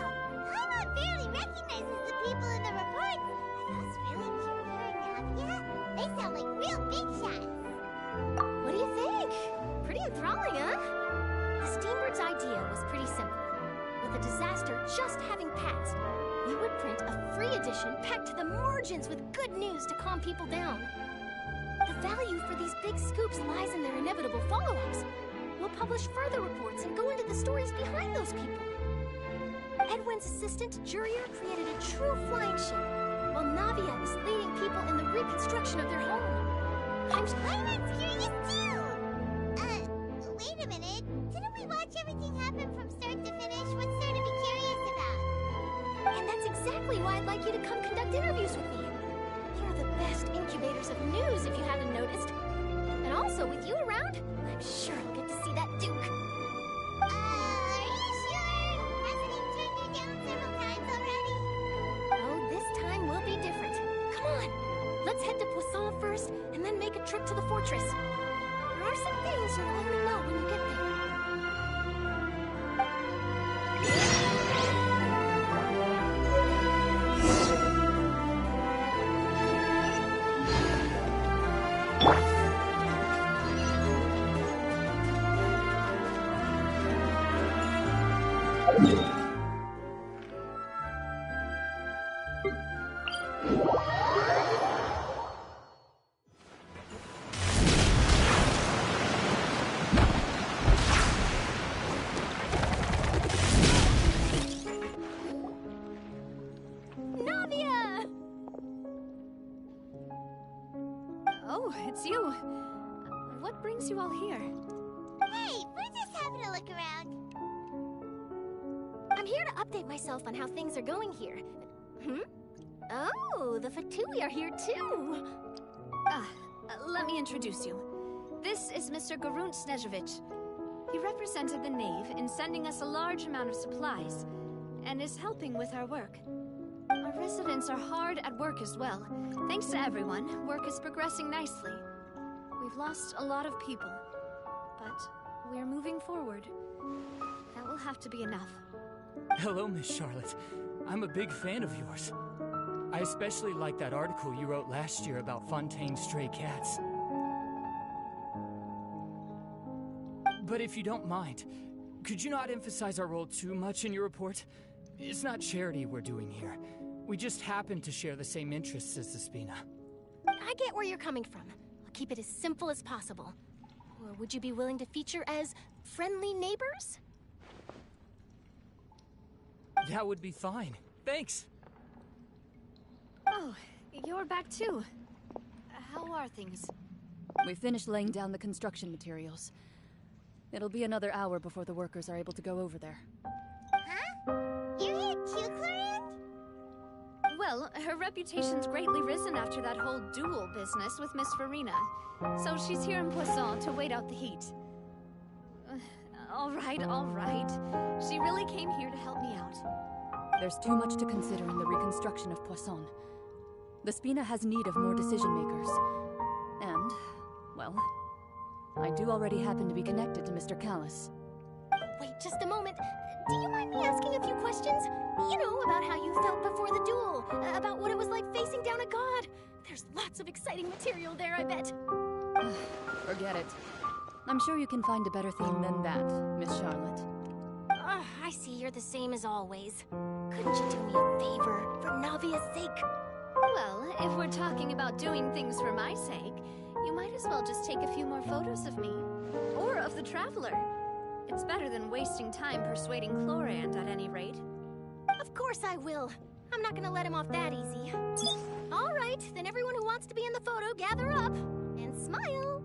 S13: Paimon barely recognizes the people in the reports. Are those really Junior and Navia? They sound like real big shots.
S16: What do you think? Pretty enthralling, huh? The Steambird's idea was pretty simple. With the disaster just having passed, we would print a free edition packed to the margins with good news to calm people down. The value for these big scoops lies in their inevitable follow-ups. We'll publish further reports and go into the stories behind those people. Edwin's assistant, Jurier, created a true flying ship, while Navia is leading people in the reconstruction of their home.
S13: Paimon's curious too! Wait a minute. Didn't we watch everything happen from start to finish? What's there to be curious about?
S16: And that's exactly why I'd like you to come conduct interviews with me. You're the best incubators of news, if you haven't noticed. And also, with you around, I'm sure I'll get to see that Duke.
S13: Are you sure? Hasn't he turned you down several times already?
S16: Oh, this time will be different. Come on, let's head to Poisson first, and then make a trip to the fortress. There are some things you'll only know when you get there. Navia!
S17: Oh, it's you. What brings you all here?
S13: Hey, we're just having a look around.
S16: I'm here to update myself on how things are going here. Oh, the Fatui are here too.
S17: Let me introduce you. This is Mr. Garunt Snežević. He represented the Nave in sending us a large amount of supplies, and is helping with our work. Our residents are hard at work as well. Thanks to everyone, work is progressing nicely. We've lost a lot of people, but we're moving forward. That will have to be enough.
S9: Hello, Miss Charlotte. I'm a big fan of yours. I especially like that article you wrote last year about Fontaine's stray cats. But if you don't mind, could you not emphasize our role too much in your report? It's not charity we're doing here. We just happen to share the same interests as the Spina.
S16: I get where you're coming from. I'll keep it as simple as possible. Or would you be willing to feature as friendly neighbors?
S9: That would be fine. Thanks.
S17: Oh, you're back too. How are things?
S18: We finished laying down the construction materials. It'll be another hour before the workers are able to go over there.
S13: Huh? You're here too, Clorian?
S17: Well, her reputation's greatly risen after that whole duel business with Miss Farina. So she's here in Poisson to wait out the heat. All right. She really came here to help me out.
S18: There's too much to consider in the reconstruction of Poisson. The Spina has need of more decision-makers. And, well, I do already happen to be connected to Mr. Callis.
S16: Wait just a moment. Do you mind me asking a few questions? You know, about how you felt before the duel, about what it was like facing down a god. There's lots of exciting material there, I bet.
S18: Forget it. I'm sure you can find a better theme than that, Miss Charlotte.
S16: I see you're the same as always. Couldn't you do me a favor, for Navia's sake?
S17: Well, if we're talking about doing things for my sake, you might as well just take a few more photos of me. Or of the Traveler. It's better than wasting time persuading Clorian at any rate.
S16: Of course I will. I'm not gonna let him off that easy. All right, then everyone who wants to be in the photo, gather up. And smile.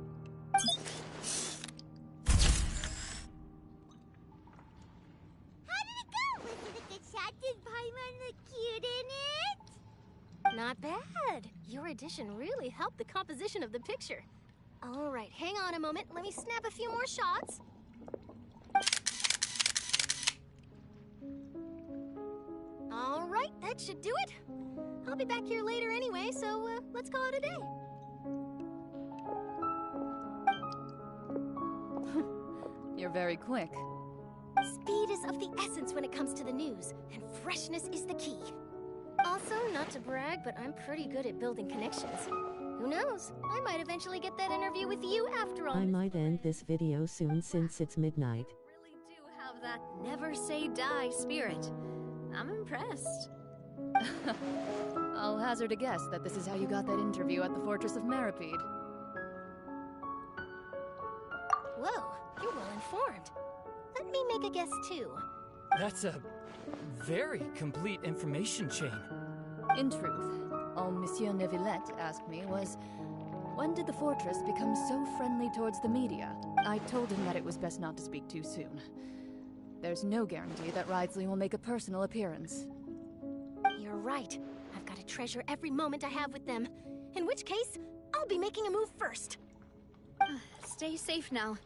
S13: How did it go? Was it a good shot? Did Paimon look cute in it?
S16: Not bad. Your addition really helped the composition of the picture. All right, hang on a moment. Let me snap a few more shots. All right, that should do it. I'll be back here later anyway, so let's call it a day.
S18: You're very quick.
S16: Speed is of the essence when it comes to the news, and freshness is the key. Also, not to brag, but I'm pretty good at building connections. Who knows? I might eventually get that interview with you after all.
S14: I might end this video soon since it's midnight.
S17: Really do have that never say die spirit. I'm impressed.
S18: I'll hazard a guess that this is how you got that interview at the Fortress of Meripede.
S16: Whoa, you're well informed. Let me make a guess too.
S9: That's a very complete information chain.
S18: In truth, all Monsieur Neuvillette asked me was, when did the fortress become so friendly towards the media? I told him that it was best not to speak too soon. There's no guarantee that Ridesley will make a personal appearance.
S16: You're right. I've got to treasure every moment I have with them. In which case, I'll be making a move first.
S17: Stay safe now.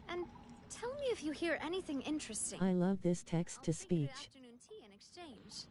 S17: And tell me if you hear anything interesting.
S14: I love this text-to-speech.
S17: Afternoon tea in exchange.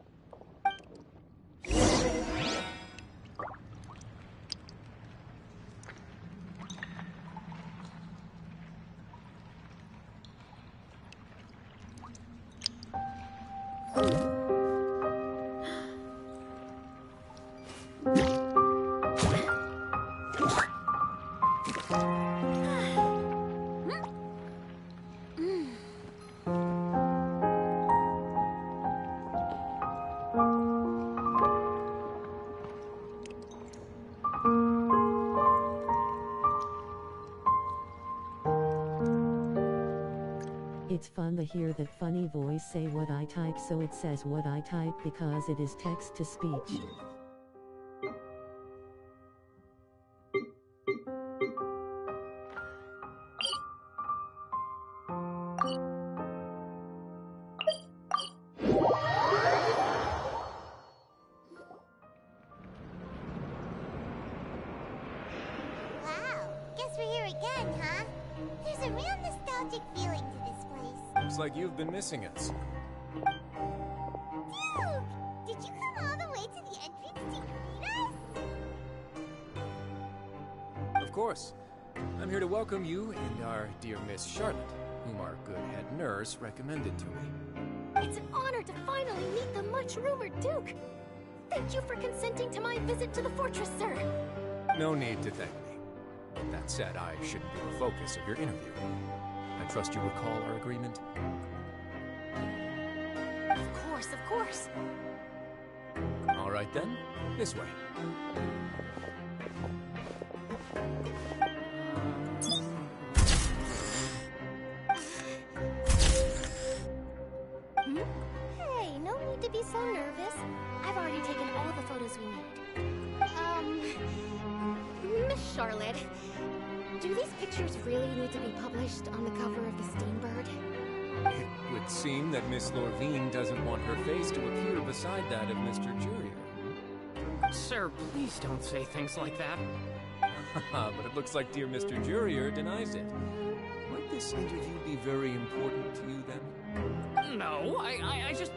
S14: It's fun to hear that funny voice say what I type, so it says what I type because it is text-to-speech.
S13: Wow, guess we're here again, huh? There's a real nostalgic feeling to this place.
S5: Looks like you've been missing us.
S13: Dude, did you come all the way to the entrance to greet us?
S5: Of course. I'm here to welcome you and our dear Miss Charlotte, whom our good head nurse recommended to me.
S16: It's an honor to finally meet the much-rumored Duke. Thank you for consenting to my visit to the fortress, sir.
S5: No need to thank me. That said, I shouldn't be the focus of your interview. I trust you recall our agreement?
S16: Of course, of course.
S5: All right then, this way.
S16: Hey, no need to be so nervous. I've already taken all the photos we need. Miss Charlotte, do these pictures really need to be published on the cover of the Steambird?
S5: It would seem that Miss Lorvine doesn't want her face to appear beside that of Mr. Jurier.
S19: Sir, please don't say things like that.
S5: But it looks like dear Mr. Jurier denies it. Might this interview be very important to you then?
S19: No, I just...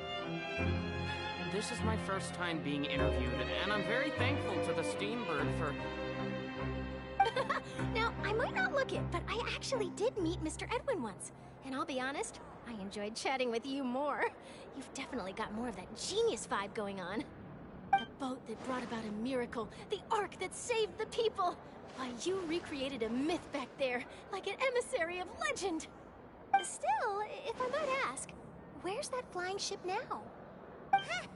S19: This is my first time being interviewed, and I'm very thankful to the Steambird for...
S16: Now, I might not look it, but I actually did meet Mr. Edwin once. And I'll be honest, I enjoyed chatting with you more. You've definitely got more of that genius vibe going on. The boat that brought about a miracle, the ark that saved the people. Why, you recreated a myth back there, like an emissary of legend. Still, if I might ask, where's that flying ship now?
S13: Huh.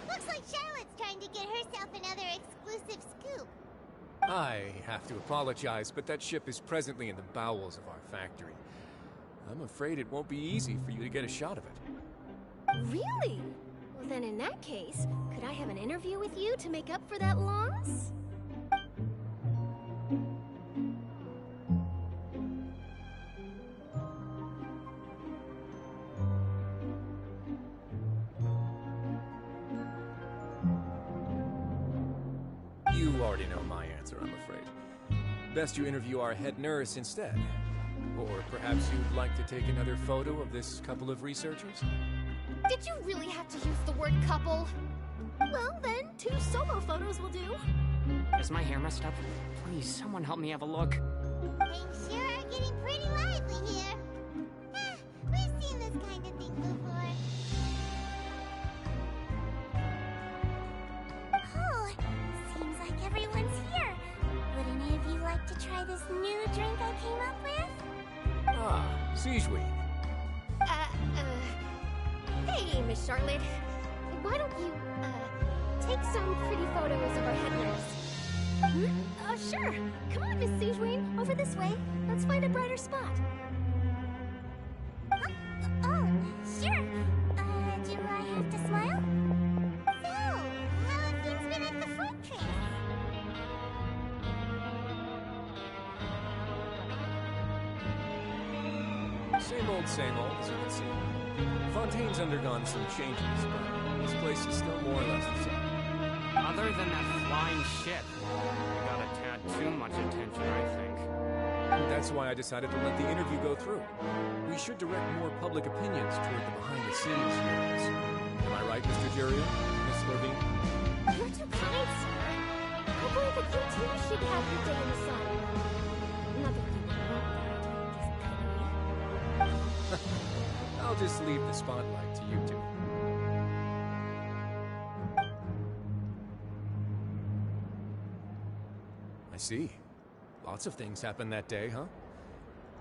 S13: Looks like Charlotte's trying to get herself another exclusive scoop.
S5: I have to apologize, but that ship is presently in the bowels of our factory. I'm afraid it won't be easy for you to get a shot of it.
S16: Really? Well, then in that case, could I have an interview with you to make up for that loss?
S5: You already know my answer, I'm afraid. Best you interview our head nurse instead. Or perhaps you'd like to take another photo of this couple of researchers?
S16: Did you really have to use the word couple? Well, then, 2 solo photos will do.
S19: Is my hair messed up? Please, someone help me have a look.
S13: Things sure are getting pretty lively here. We've seen this kind of thing before. Oh, seems like everyone's here. Would any of you like to try this new drink I came up with?
S5: Ah, Siegeween.
S16: Hey, Miss Charlotte. Why don't you, take some pretty photos of our head nurse? Sure. Come on, Miss Siegeween. Over this way. Let's find a brighter spot.
S13: Huh? Oh, sure. Do I have to smile? So, how have things been at the fortress?
S5: Same old, as you can see. Fontaine's undergone some changes, but this place is still more or less the same.
S19: Other than that flying ship, I got a tad too much attention, I think.
S5: That's why I decided to let the interview go through. We should direct more public opinions toward the behind-the-scenes heroes. Am I right, Mr. Jurier? Miss Lorvine?
S16: You're too kind, sir. I believe that you too should have your day in the sun. Not that you
S5: I'll just leave the spotlight to you two. I see. Lots of things happened that day, huh?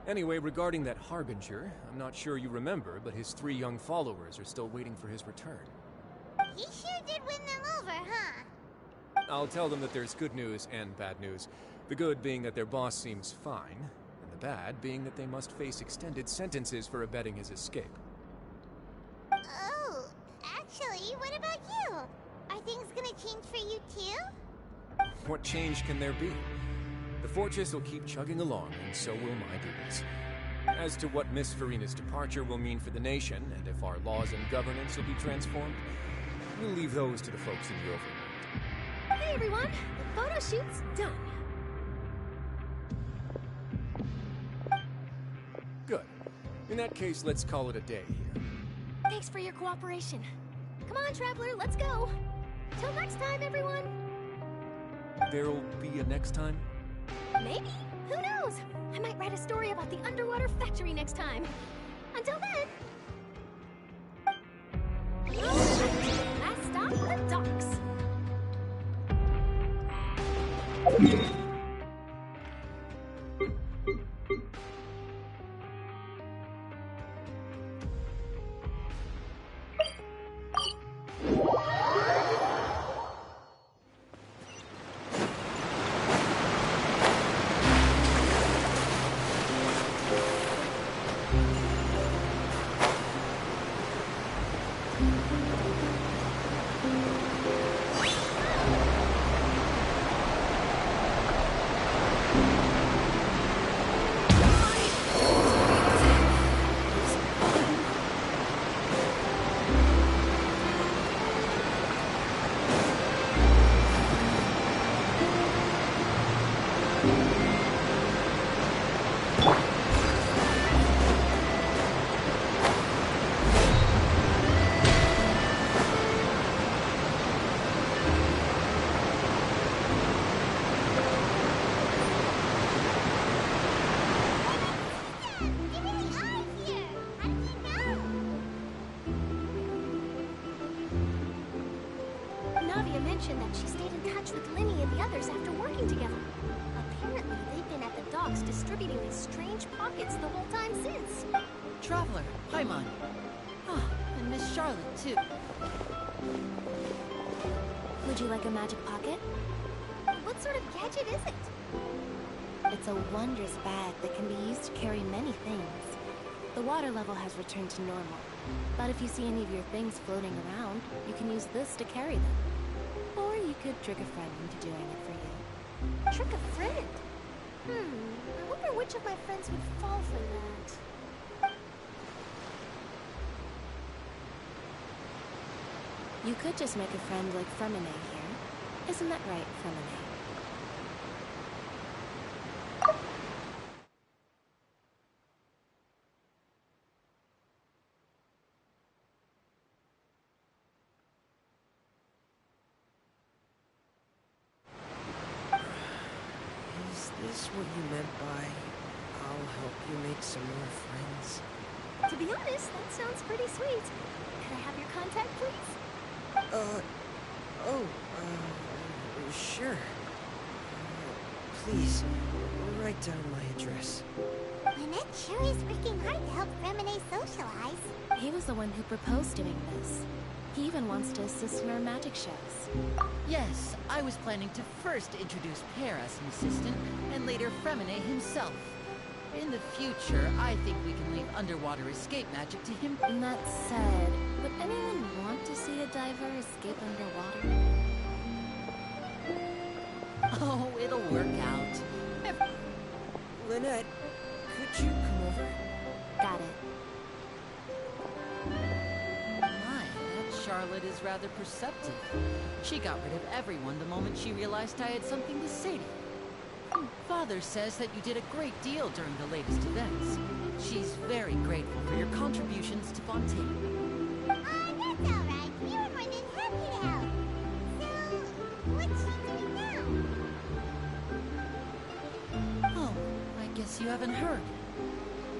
S5: Anyway, regarding that Harbinger, I'm not sure you remember, but his 3 young followers are still waiting for his return.
S13: He sure did win them over, huh?
S5: I'll tell them that there's good news and bad news. The good being that their boss seems fine, and the bad being that they must face extended sentences for abetting his escape.
S13: Oh, actually, what about you? Are things gonna change for you too?
S5: What change can there be? The fortress will keep chugging along, and so will my duties. As to what Miss Farina's departure will mean for the nation, and if our laws and governance will be transformed, we'll leave those to the folks in the overworld.
S16: Hey everyone, the photo shoot's done.
S5: Good. In that case, let's call it a day here.
S16: Thanks for your cooperation. Come on, Traveler, let's go. Till next time, everyone.
S5: There'll be a next time?
S16: Maybe. Who knows? I might write a story about the underwater factory next time. Until then. Navia mentioned that she stayed in touch with Linny and the others after working together. Apparently, they've been at the docks distributing these strange pockets the whole time since.
S20: Traveler, Paimon. Ah, and Miss Charlotte, too.
S12: Would you like a magic pocket?
S16: What sort of gadget is it?
S12: It's a wondrous bag that can be used to carry many things. The water level has returned to normal, but if you see any of your things floating around, you can use this to carry them. Or you could trick a friend into doing it for you.
S16: Trick a friend? I wonder which of my friends would fall for that.
S12: You could just make a friend like Fremine here. Isn't that right, Fremine?
S9: Is this what you meant by, I'll help you make some more friends?
S16: To be honest, that sounds pretty sweet. Could I have your contact, please?
S9: Sure. Please, write down my address.
S13: Lynette sure is working hard to help Fremine socialize.
S12: He was the one who proposed doing this. He even wants to assist in our magic shows.
S20: Yes, I was planning to first introduce Per as an assistant, and later Fremine himself. In the future, I think we can leave underwater escape magic to him.
S12: And that said, would anyone want to see a diver escape underwater?
S20: Oh, it'll work out.
S9: Lynette, could you come over?
S12: Got it.
S20: My, that Charlotte is rather perceptive. She got rid of everyone the moment she realized I had something to say to you. Father says that you did a great deal during the latest events. She's very grateful for your contributions to Fontaine.
S13: That's alright. We were more than happy to help. So, what's she doing now?
S20: Oh, I guess you haven't heard.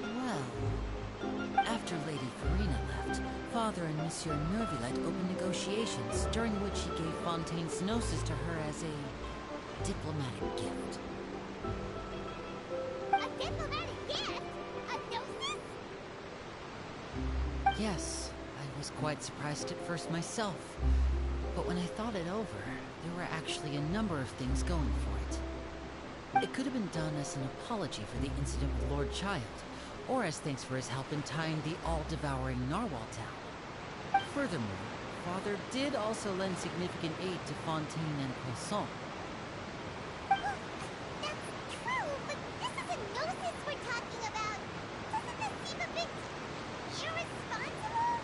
S20: Well, after Lady Farina left, Father and Monsieur Nervilette opened negotiations, during which he gave Fontaine's gnosis to her as a diplomatic gift.
S13: A diplomatic gift? A gnosis?
S20: Yes, I was quite surprised at first myself. But when I thought it over, there were actually a number of things going for it. It could have been done as an apology for the incident with Lord Child, or as thanks for his help in tying the all-devouring Narwhal down. Furthermore, Father did also lend significant aid to Fontaine and Poisson.
S13: That's true, but this is a gnosis we're talking about. Doesn't this seem a bit irresponsible?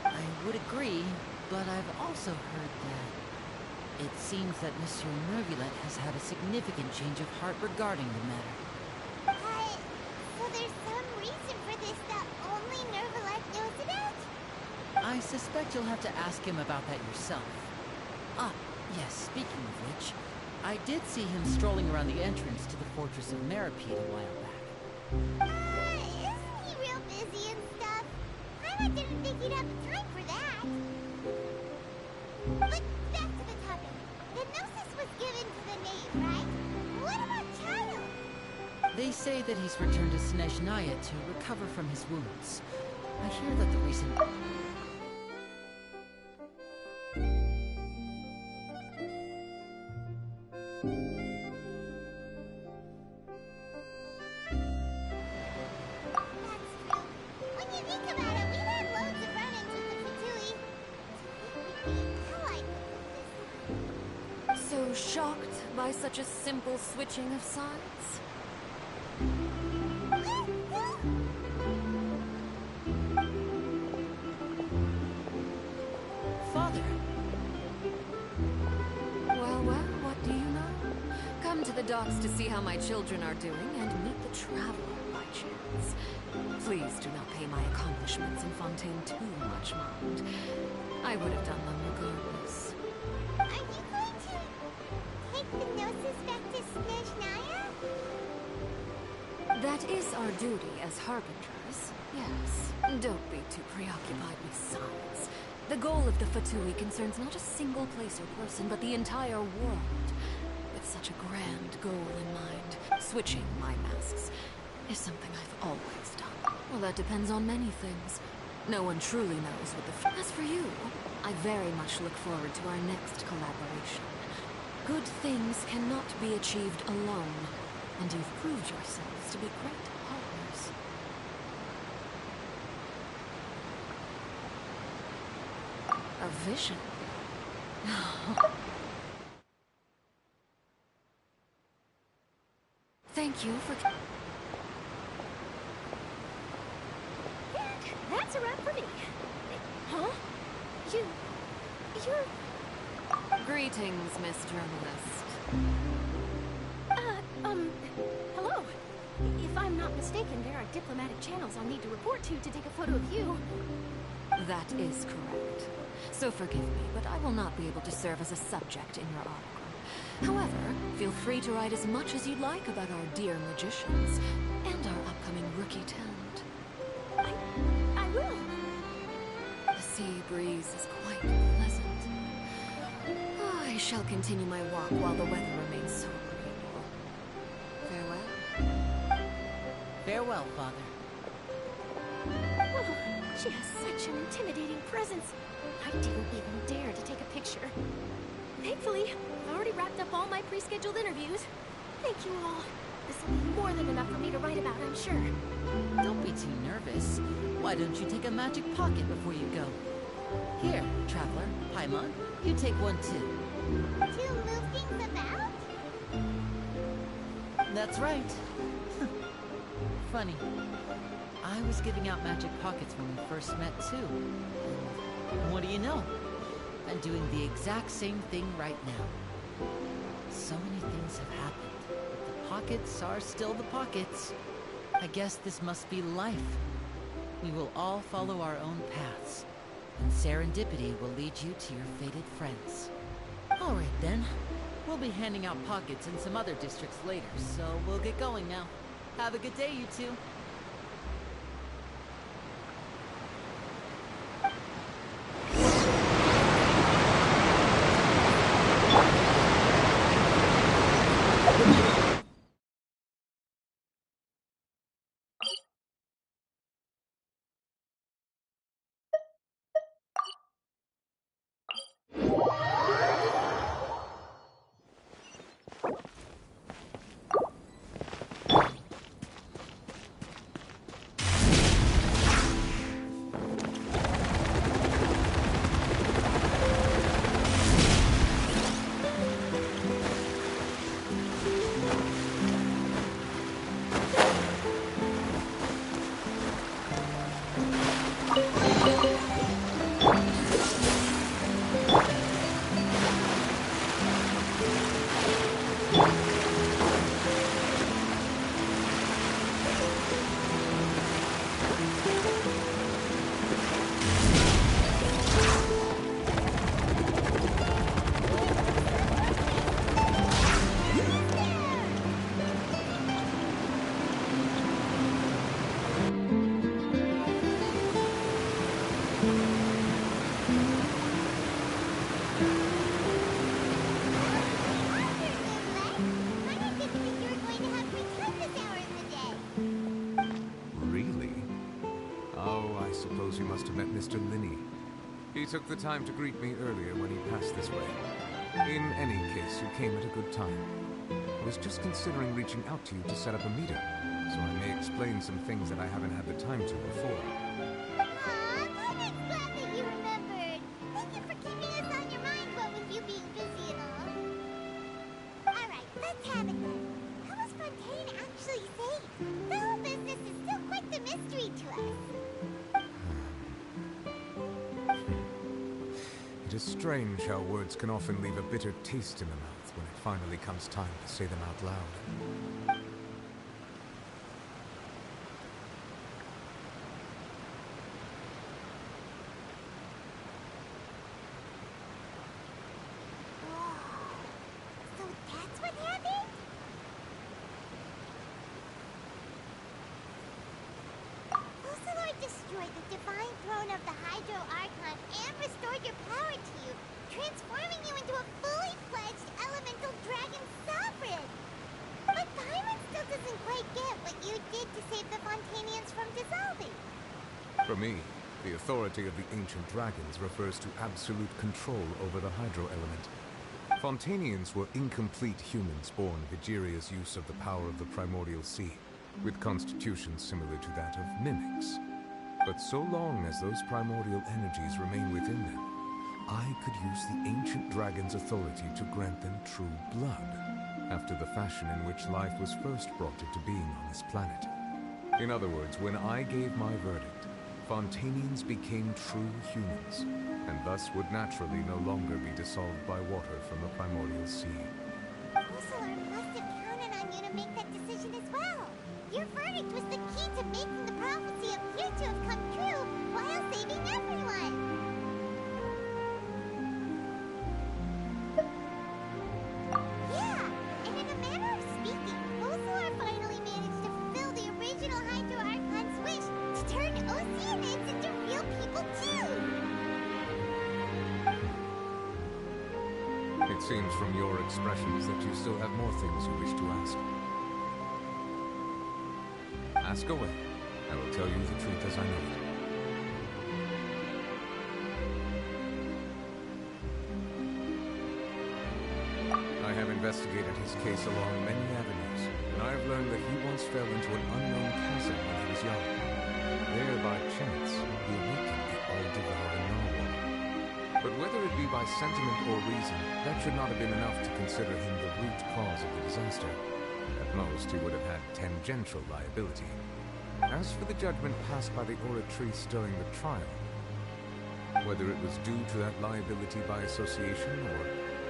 S20: I would agree, but I've also heard that it seems that Monsieur Nervilette has had a significant change of heart regarding the matter.
S13: So there's some reason for this that only Nervilette knows about?
S20: I suspect you'll have to ask him about that yourself. Ah, yes, speaking of which, I did see him strolling around the entrance to the Fortress of Meripede a while back.
S13: Isn't he real busy and stuff? I didn't think he'd have time for that. But back to the topic. The gnosis was given to the knave, right?
S20: They say that he's returned to Snezhnaya to recover from his wounds. I hear that the recent...
S13: When you think about it, we've had loads of run-ins with the Fatui. How I
S18: So shocked by such a simple switching of sides?
S20: Father!
S18: Well, what do you know? Come to the docks to see how my children are doing and meet the traveler by chance. Please do not pay my accomplishments in Fontaine too much mind. I would have done them regardless.
S13: Are you going to take the Gnosis back to Snezhnaya?
S18: That is our duty as Harbingers, yes. Don't be too preoccupied with science. The goal of the Fatui concerns not a single place or person, but the entire world. With such a grand goal in mind, switching my masks is something I've always done. Well, that depends on many things. No one truly knows what the... As for you, I very much look forward to our next collaboration. Good things cannot be achieved alone, and you've proved yourselves to be great partners. A vision? Thank you for...
S16: That's a wrap for me. Huh? You're...
S18: Greetings, Miss Journalist.
S16: Hello. If I'm not mistaken, there are diplomatic channels I'll need to report to take a photo of you.
S18: That is correct. So forgive me, but I will not be able to serve as a subject in your article. However, feel free to write as much as you'd like about our dear magicians and our upcoming rookie talent.
S16: I will.
S18: The sea breeze is quite pleasant. I shall continue my walk while the weather remains so agreeable. Farewell.
S20: Farewell, Father.
S16: Oh, she has such an intimidating presence. I didn't even dare to take a picture. Thankfully, I've already wrapped up all my pre-scheduled interviews. Thank you all. This will be more than enough for me to write about, I'm sure.
S20: Don't be too nervous. Why don't you take a magic pocket before you go? Here, Traveler, Paimon, you take one too.
S13: To move things about?
S20: That's right. Funny. I was giving out magic pockets when we first met too. And what do you know? I'm doing the exact same thing right now. So many things have happened, but the pockets are still the pockets. I guess this must be life. We will all follow our own paths, and serendipity will lead you to your fated friends. All right then. We'll be handing out pockets in some other districts later, so we'll get going now. Have a good day, you two.
S10: suppose you must have met Mr. Linney. He took the time to greet me earlier when he passed this way. In any case, you came at a good time. I was just considering reaching out to you to set up a meeting, so I may explain some things that I haven't had the time to before.
S13: Aw, Patrick's glad that you remembered. Thank you for keeping us on your mind, what with you being busy and all. Alright, let's have it then. How was Fontaine actually saved? The whole business is still quite the mystery to us.
S10: It is strange how words can often leave a bitter taste in the mouth when it finally comes time to say them out loud.
S13: So that's what happened? Fusillor destroyed the divine throne of the Hydro Archon and restored your power to you, transforming you into a fully fledged elemental dragon sovereign. But Paimon still doesn't quite get what you did to save the Fontanians from dissolving.
S10: For me, the authority of the ancient dragons refers to absolute control over the hydro element. Fontanians were incomplete humans born of Egeria's use of the power of the primordial sea, with constitutions similar to that of mimics. But so long as those primordial energies remain within them, I could use the ancient dragon's authority to grant them true blood, after the fashion in which life was first brought into being on this planet. In other words, when I gave my verdict, Fontanians became true humans, and thus would naturally no longer be dissolved by water from the primordial sea.
S13: Fusillor must have counted on you to make that decision as well. Your verdict was the key to making the prophecy appear to have come true while saving everyone. Yeah, and in a manner of speaking, Fusillor finally managed to fulfill the original Hydro Archon's wish to turn Oceanids into real people too.
S10: It seems from your expressions that you still have more things you wish to ask. Ask away. I will tell you the truth as I know it. I have investigated his case along many avenues, and I have learned that he once fell into an unknown chasm when he was young. There, by chance, he awakened the all-devouring narwhal. But whether it be by sentiment or reason, that should not have been enough to consider him the root cause of the disaster. At most, he would have had tangential liability. As for the judgment passed by the oratrice during the trial, whether it was due to that liability by association, or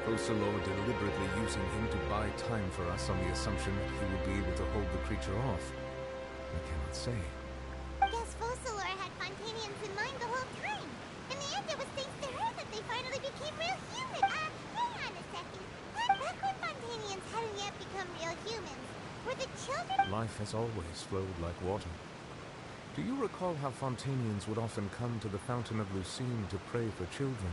S10: Fusillor deliberately using him to buy time for us on the assumption that he would be able to hold the creature off, I cannot say.
S13: Guess Fusillor had Fontanians in mind the whole time. In the end, it was thanks to her that they finally became real human. Hang on a second. Back when Fontanians hadn't yet become real humans, were the children...
S10: Life has always flowed like water. Do you recall how Fontanians would often come to the Fountain of Lucine to pray for children?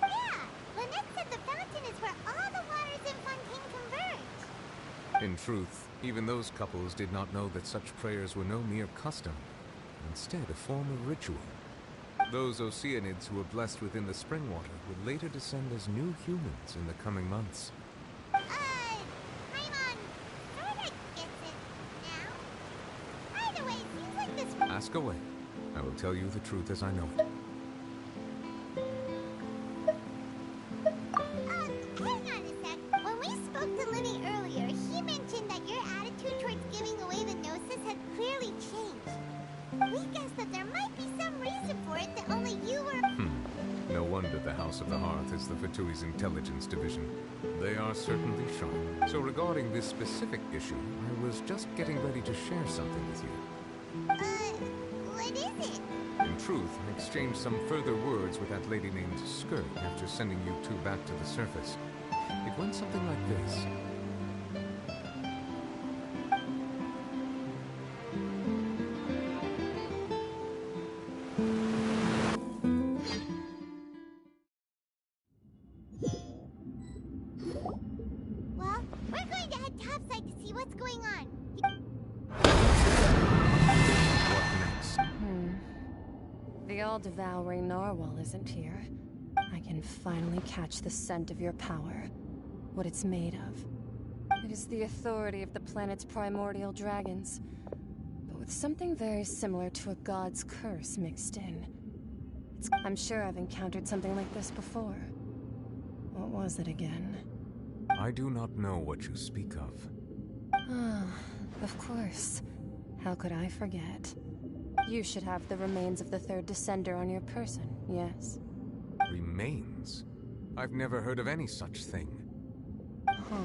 S13: Yeah! Lynette said the fountain is where all the waters in Fontaine converge.
S10: In truth, even those couples did not know that such prayers were no mere custom, but instead a form of ritual. Those Oceanids who were blessed within the spring water would later descend as new humans in the coming months.
S13: Paimon sorta gets it now. Either way, it seems like this...
S10: Ask away. I will tell you the truth as I know it.
S13: Hang on a sec. When we spoke to Linny earlier, he mentioned that your attitude towards giving away the Gnosis had clearly changed. We guessed that there might be some reason for it that only you were...
S10: No wonder the House of the Hearth is the Fatui's intelligence division. They are certainly sharp. So regarding this specific issue, I was just getting ready to share something with you.
S13: What is it?
S10: In truth, I exchanged some further words with that lady named Skirk after sending you two back to the surface. It went something like this.
S13: Well, we're going to head topside to see what's going on.
S10: What next?
S15: The all-devouring narwhal isn't here. I can finally catch the scent of your power. What it's made of. It is the authority of the planet's primordial dragons, but with something very similar to a god's curse mixed in. I'm sure I've encountered something like this before. What was it again?
S10: I do not know what you speak of.
S15: Ah, of course. How could I forget? You should have the remains of the third descender on your person, yes?
S10: Remains? I've never heard of any such thing.
S15: Huh.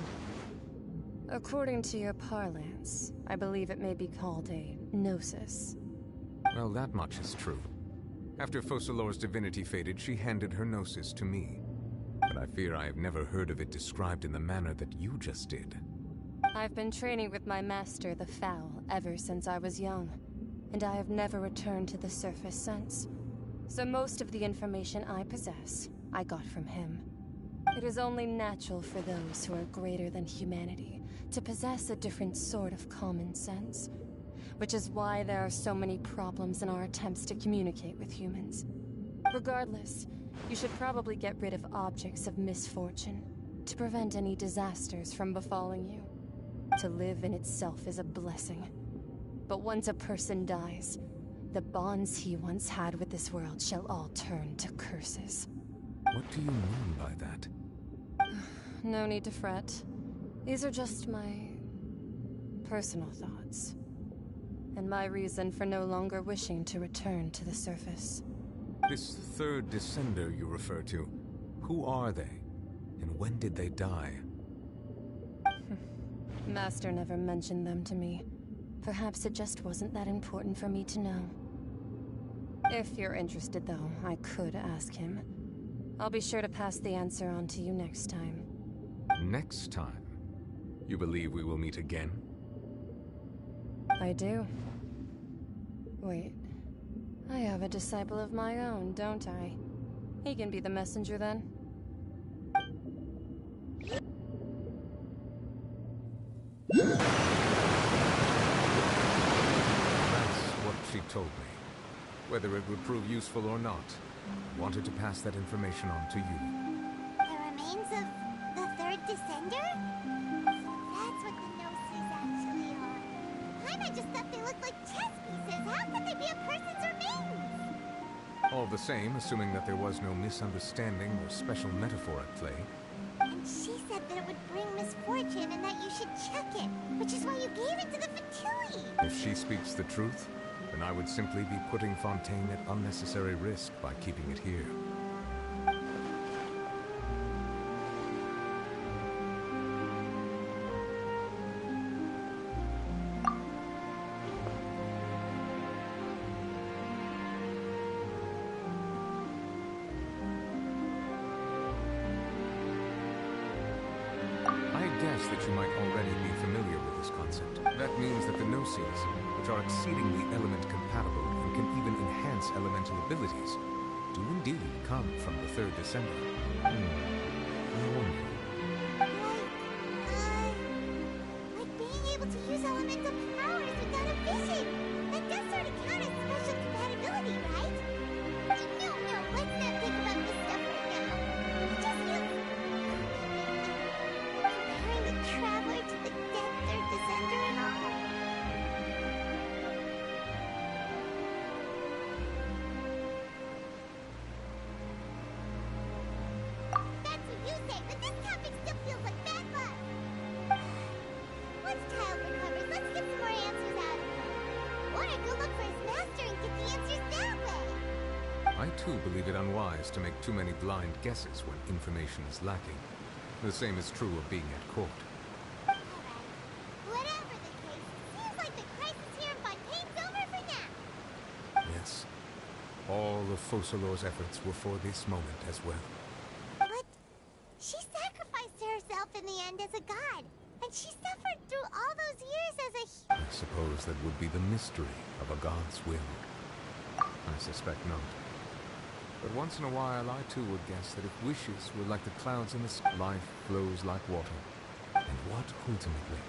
S15: According to your parlance, I believe it may be called a gnosis.
S10: Well, that much is true. After Focalor's divinity faded, she handed her gnosis to me. But I fear I have never heard of it described in the manner that you just did.
S15: I've been training with my master, the Foul, ever since I was young, and I have never returned to the surface since. So most of the information I possess, I got from him. It is only natural for those who are greater than humanity to possess a different sort of common sense, which is why there are so many problems in our attempts to communicate with humans. Regardless, you should probably get rid of objects of misfortune to prevent any disasters from befalling you. To live in itself is a blessing. But once a person dies, the bonds he once had with this world shall all turn to curses.
S10: What do you mean by that?
S15: No need to fret. These are just my personal thoughts. And my reason for no longer wishing to return to the surface.
S10: This third descender you refer to, who are they? And when did they die?
S15: Master never mentioned them to me. Perhaps it just wasn't that important for me to know. If you're interested, though, I could ask him. I'll be sure to pass the answer on to you next time.
S10: Next time? You believe we will meet again?
S15: I do. Wait. I have a disciple of my own, don't I? He can be the messenger then.
S10: That's what she told me. Whether it would prove useful or not, I wanted to pass that information on to you.
S13: The remains of the third descender? That's what the gnosis actually are. Paimon just thought they looked like chess pieces. How could they be a person's remains?
S10: All the same, assuming that there was no misunderstanding or special metaphor at play.
S13: And she said that it would bring misfortune and that you should check it, which is why you gave it to the Fatui.
S10: If she speaks the truth, then I would simply be putting Fontaine at unnecessary risk by keeping it here. That you might already be familiar with this concept. That means that the Gnoses, which are exceedingly element compatible and can even enhance elemental abilities, do indeed come from the third descender. I wonder.
S13: Like being able to use elemental powers without a vision. That does sort of count as special compatibility, right? No, let's not think about this stuff right now. It just feels... comparing the Traveler to the dead third descender and all. That's what you say, but this topic still feels like bad luck. Once Child recovers, let's get some more answers out of him. Or I go look for his master and get the answers that way.
S10: I too believe it unwise to make too many blind guesses when information is lacking. The same is true of being at court.
S13: Whatever the case, seems like the crisis here in Fontaine's over for now.
S10: Yes. All of Focalor's efforts were for this moment as well.
S13: But she sacrificed herself in the end as a god, and she suffered through all those years as a
S10: I suppose that would be the mystery of a god's will. I suspect not. But once in a while, I too would guess that if wishes were like the clouds in the sky, life flows like water. And what ultimately?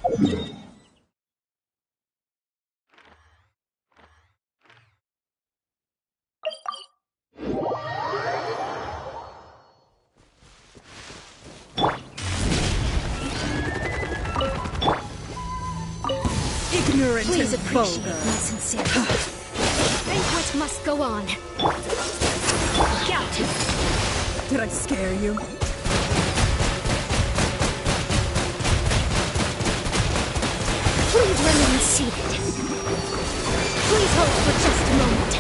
S21: Ignorant
S16: Please
S21: and
S16: appreciate
S21: vulgar.
S16: my sincerity. Banquet must go on. Look out!
S21: Did I scare you?
S16: Please remain seated. Please hold for just a moment.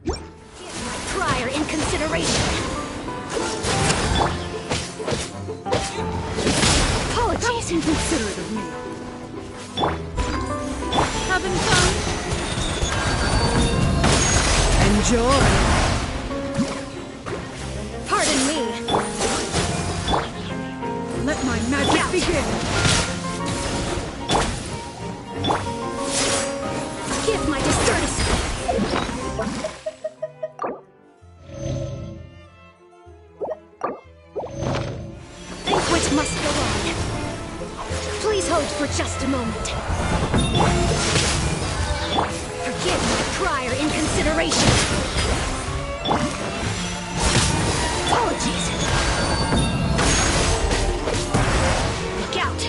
S16: Give my prior in consideration. Apologies.
S21: How inconsiderate of me. Having fun? Enjoy.
S16: Pardon me.
S21: Let my magic begin.
S16: Give my discourtesy. Banquet must go on. Please hold for just a moment. Forgive my prior inconsideration. Apologies. Look out.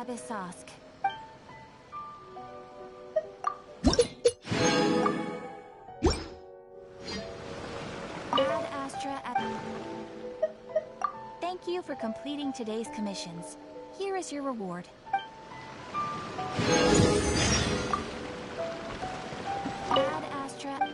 S2: Abyssosque. Ad Astra Thank you for completing today's commissions. Here is your reward. Ad Astra.